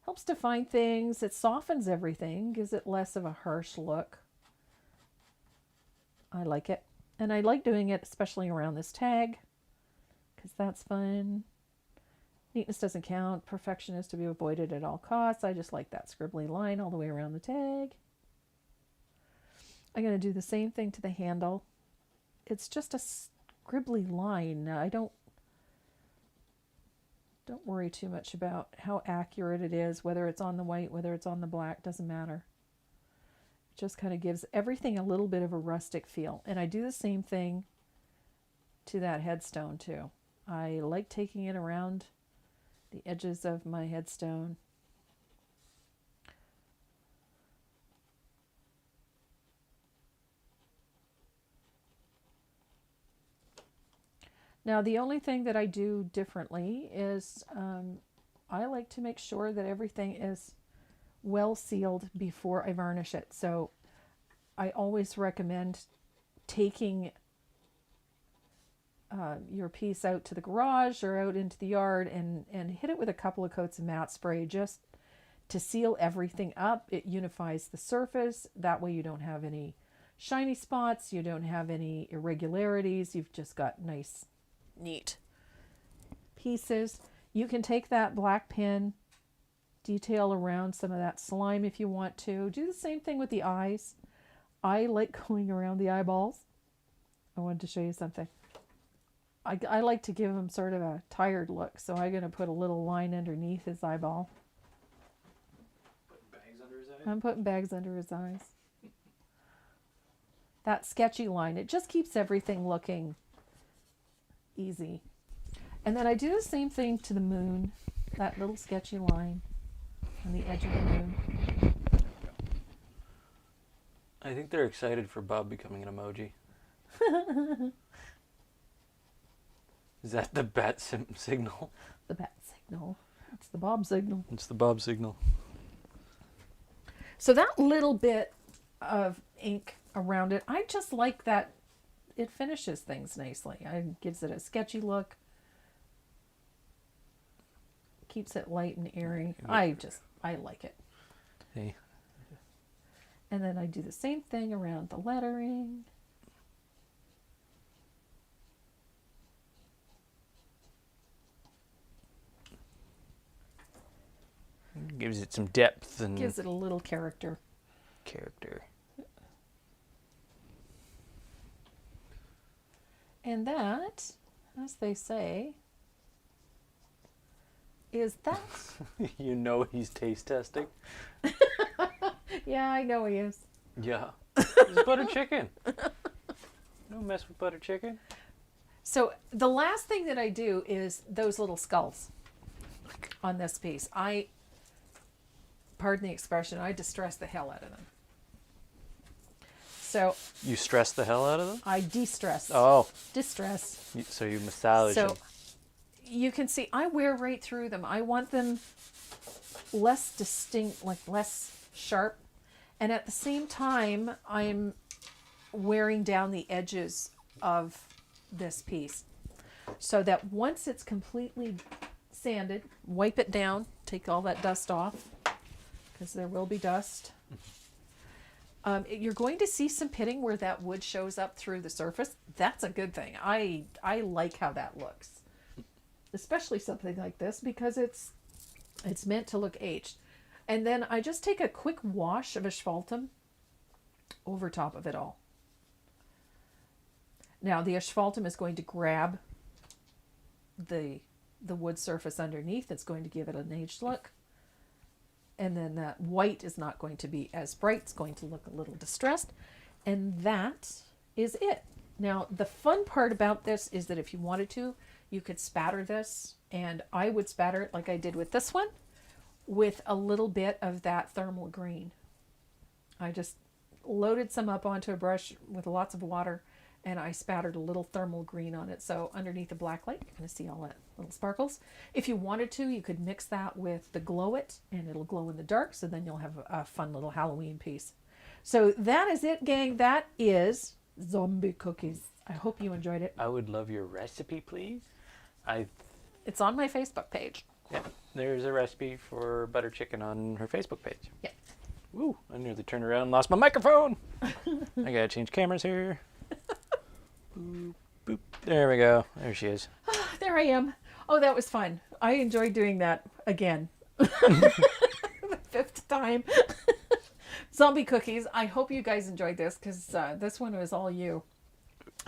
Helps define things. It softens everything, gives it less of a harsh look. I like it. And I like doing it especially around this tag, because that's fun. Neatness doesn't count. Perfection is to be avoided at all costs. I just like that scribbly line all the way around the tag. I'm going to do the same thing to the handle. It's just a scribbly line. I don't worry too much about how accurate it is, whether it's on the white, whether it's on the black, doesn't matter. It just kind of gives everything a little bit of a rustic feel. And I do the same thing to that headstone too. I like taking it around the edges of my headstone. Now, the only thing that I do differently is I like to make sure that everything is well sealed before I varnish it. So I always recommend taking your piece out to the garage or out into the yard and hit it with a couple of coats of matte spray just to seal everything up. It unifies the surface. That way you don't have any shiny spots. You don't have any irregularities. You've just got nice, neat pieces. You can take that black pen, detail around some of that slime if you want to. Do the same thing with the eyes. I like going around the eyeballs. I wanted to show you something. I like to give him sort of a tired look, so I'm going to put a little line underneath his eyeball. Putting bags under his eyes? I'm putting bags under his eyes. That sketchy line, it just keeps everything looking easy. And then I do the same thing to the moon, that little sketchy line on the edge of the moon. I think they're excited for Bob becoming an emoji. Is that the bat signal? The bat signal. It's the Bob signal. It's the Bob signal. So that little bit of ink around it, I just like that it finishes things nicely. It gives it a sketchy look. Keeps it light and airy. I like it. Hey. And then I do the same thing around the lettering. Gives it some depth and Gives it a little character. And that, as they say, is that. You know he's taste testing. Yeah, I know he is. Yeah. It's butter chicken. Don't mess with butter chicken. So the last thing that I do is those little skulls on this piece. Pardon the expression, I distress the hell out of them. So You stress the hell out of them? I de-stress. Oh. Distress. So you massage them. So you can see I wear right through them. I want them less distinct, like less sharp. And at the same time, I'm wearing down the edges of this piece. So that once it's completely sanded, wipe it down, take all that dust off, because there will be dust. You're going to see some pitting where that wood shows up through the surface. That's a good thing. I like how that looks, especially something like this because it's meant to look aged. And then I just take a quick wash of asphaltum over top of it all. Now the asphaltum is going to grab the wood surface underneath. It's going to give it an aged look. And then that white is not going to be as bright. It's going to look a little distressed. And that is it. Now, the fun part about this is that if you wanted to, you could spatter this. And I would spatter it like I did with this one with a little bit of that thermal green. I just loaded some up onto a brush with lots of water and I spattered a little thermal green on it. So underneath the black light, you're going to see all that little sparkles. If you wanted to, you could mix that with the Glow It and it'll glow in the dark. So then you'll have a fun little Halloween piece. So that is it, gang. That is zombie cookies. I hope you enjoyed it. I would love your recipe, please. It's on my Facebook page. Yeah, there's a recipe for butter chicken on her Facebook page. Yeah. Woo, I nearly turned around and lost my microphone. I gotta change cameras here. Boop, boop. There we go. There she is. There I am. Oh, that was fun. I enjoyed doing that again. The fifth time. Zombie cookies. I hope you guys enjoyed this because this one was all you.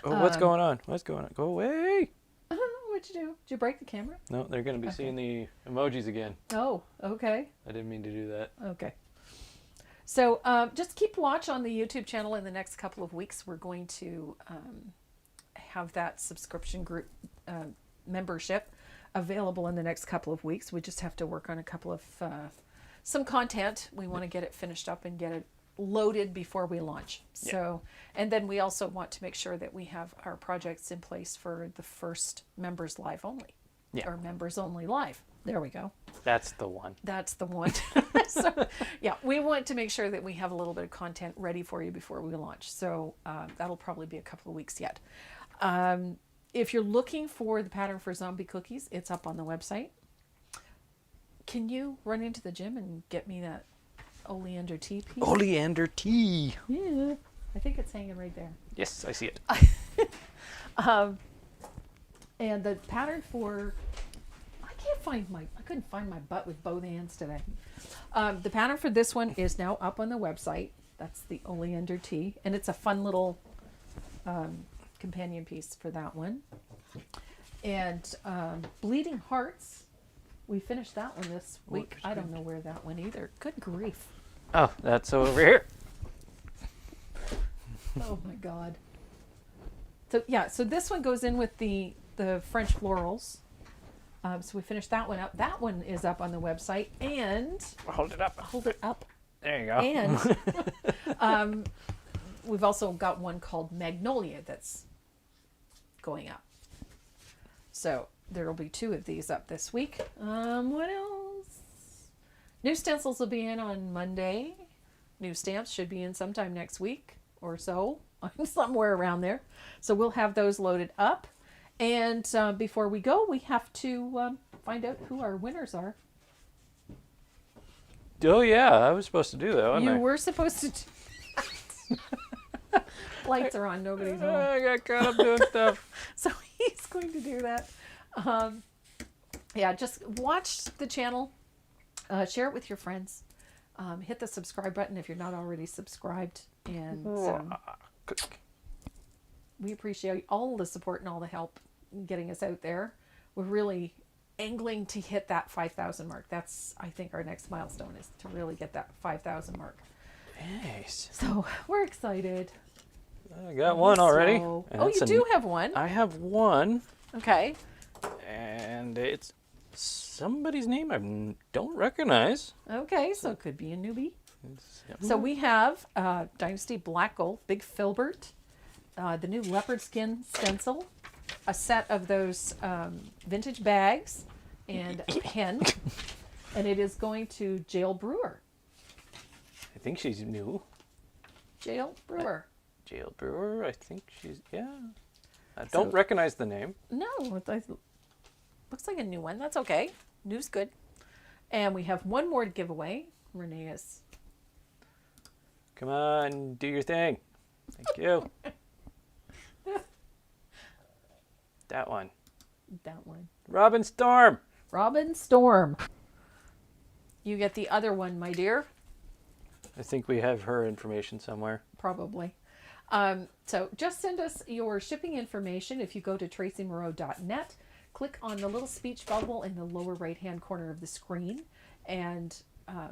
Oh, what's going on? What's going on? Go away. What'd you do? Did you break the camera? No, they're going to be seeing the emojis again. Oh, okay. I didn't mean to do that. Okay. So just keep watch on the YouTube channel in the next couple of weeks. We're going to have that subscription group membership available in the next couple of weeks. We just have to work on a couple of some content. We want to get it finished up and get it loaded before we launch. Yeah. So, and then we also want to make sure that we have our projects in place for the first members live only. Yeah. Or members only live. There we go. That's the one. That's the one. So, yeah, we want to make sure that we have a little bit of content ready for you before we launch. So that'll probably be a couple of weeks yet. If you're looking for the pattern for zombie cookies, it's up on the website. Can you run into the gym and get me that oleander tea piece? Oleander tea. Yeah. I think it's hanging right there. Yes, I see it. And the pattern for... I couldn't find my butt with both hands today. The pattern for this one is now up on the website. That's the oleander tea. And it's a fun little companion piece for that one. And Bleeding Hearts, we finished that one this week. I don't know where that went either. Good grief. Oh, that's over here. Oh my God. So yeah, so this one goes in with the French florals. So we finished that one up. That one is up on the website, and Hold it up. hold it up. There you go. And we've also got one called Magnolia that's going up. So there'll be 2 of these up this week. What else? New stencils will be in on Monday. New stamps should be in sometime next week or so, somewhere around there. So we'll have those loaded up. And before we go, we have to find out who our winners are. Oh, yeah, I was supposed to do that, wasn't You I? were supposed to do that. Lights are on, nobody's home. I got caught up doing stuff. So he's going to do that. Yeah, just watch the channel. Share it with your friends. Hit the subscribe button if you're not already subscribed. And we appreciate all the support and all the help in getting us out there. We're really angling to hit that 5,000 mark. That's, I think, our next milestone is to really get that 5,000 mark. Nice. So we're excited. I got one already. So, and oh, it's you do have one. I have one, Okay. and it's somebody's name I don't recognize. Okay, so it could be a newbie. Yep. So we have Dynasty Black Gold, Big Filbert, the new leopard skin stencil, a set of those vintage bags, and a pen. And it is going to Jail Brewer. I think she's new. Jail Brewer. Jail Brewer, I think she's, yeah. I don't recognize the name. No, looks like a new one. That's okay. New's good. And we have one more to give away. Renee is Come on, do your thing. Thank you. That one. That one. Robin Storm. Robin Storm. You get the other one, my dear. I think we have her information somewhere. Probably. So just send us your shipping information. If you go to tracymoreau.net, click on the little speech bubble in the lower right-hand corner of the screen, and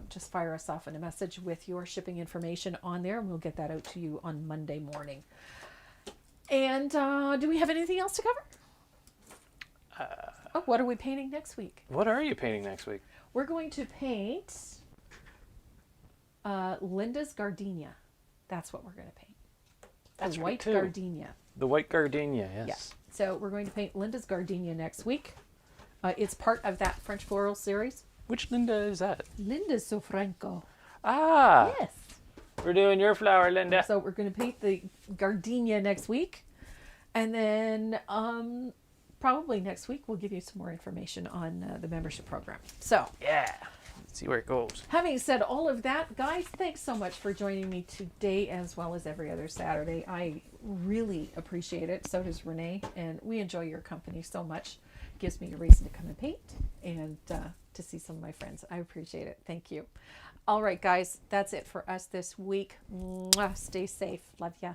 just fire us off in a message with your shipping information on there, and we'll get that out to you on Monday morning. And do we have anything else to cover? What are we painting next week? What are you painting next week? We're going to paint Linda's gardenia. That's what we're going to paint. That's the right, white too. gardenia. The white gardenia, yes. Yeah. So we're going to paint Linda's gardenia next week. It's part of that French floral series. Which Linda is that? Linda Sofranco. Ah, Yes. we're doing your flower, Linda. So we're going to paint the gardenia next week. And then probably next week we'll give you some more information on the membership program. So Yeah, let's see where it goes. having said all of that, guys, thanks so much for joining me today as well as every other Saturday. I really appreciate it. So does Renee. And we enjoy your company so much. Gives me a reason to come and paint and to see some of my friends. I appreciate it. Thank you. All right, guys, that's it for us this week. Mwah. Stay safe. Love ya.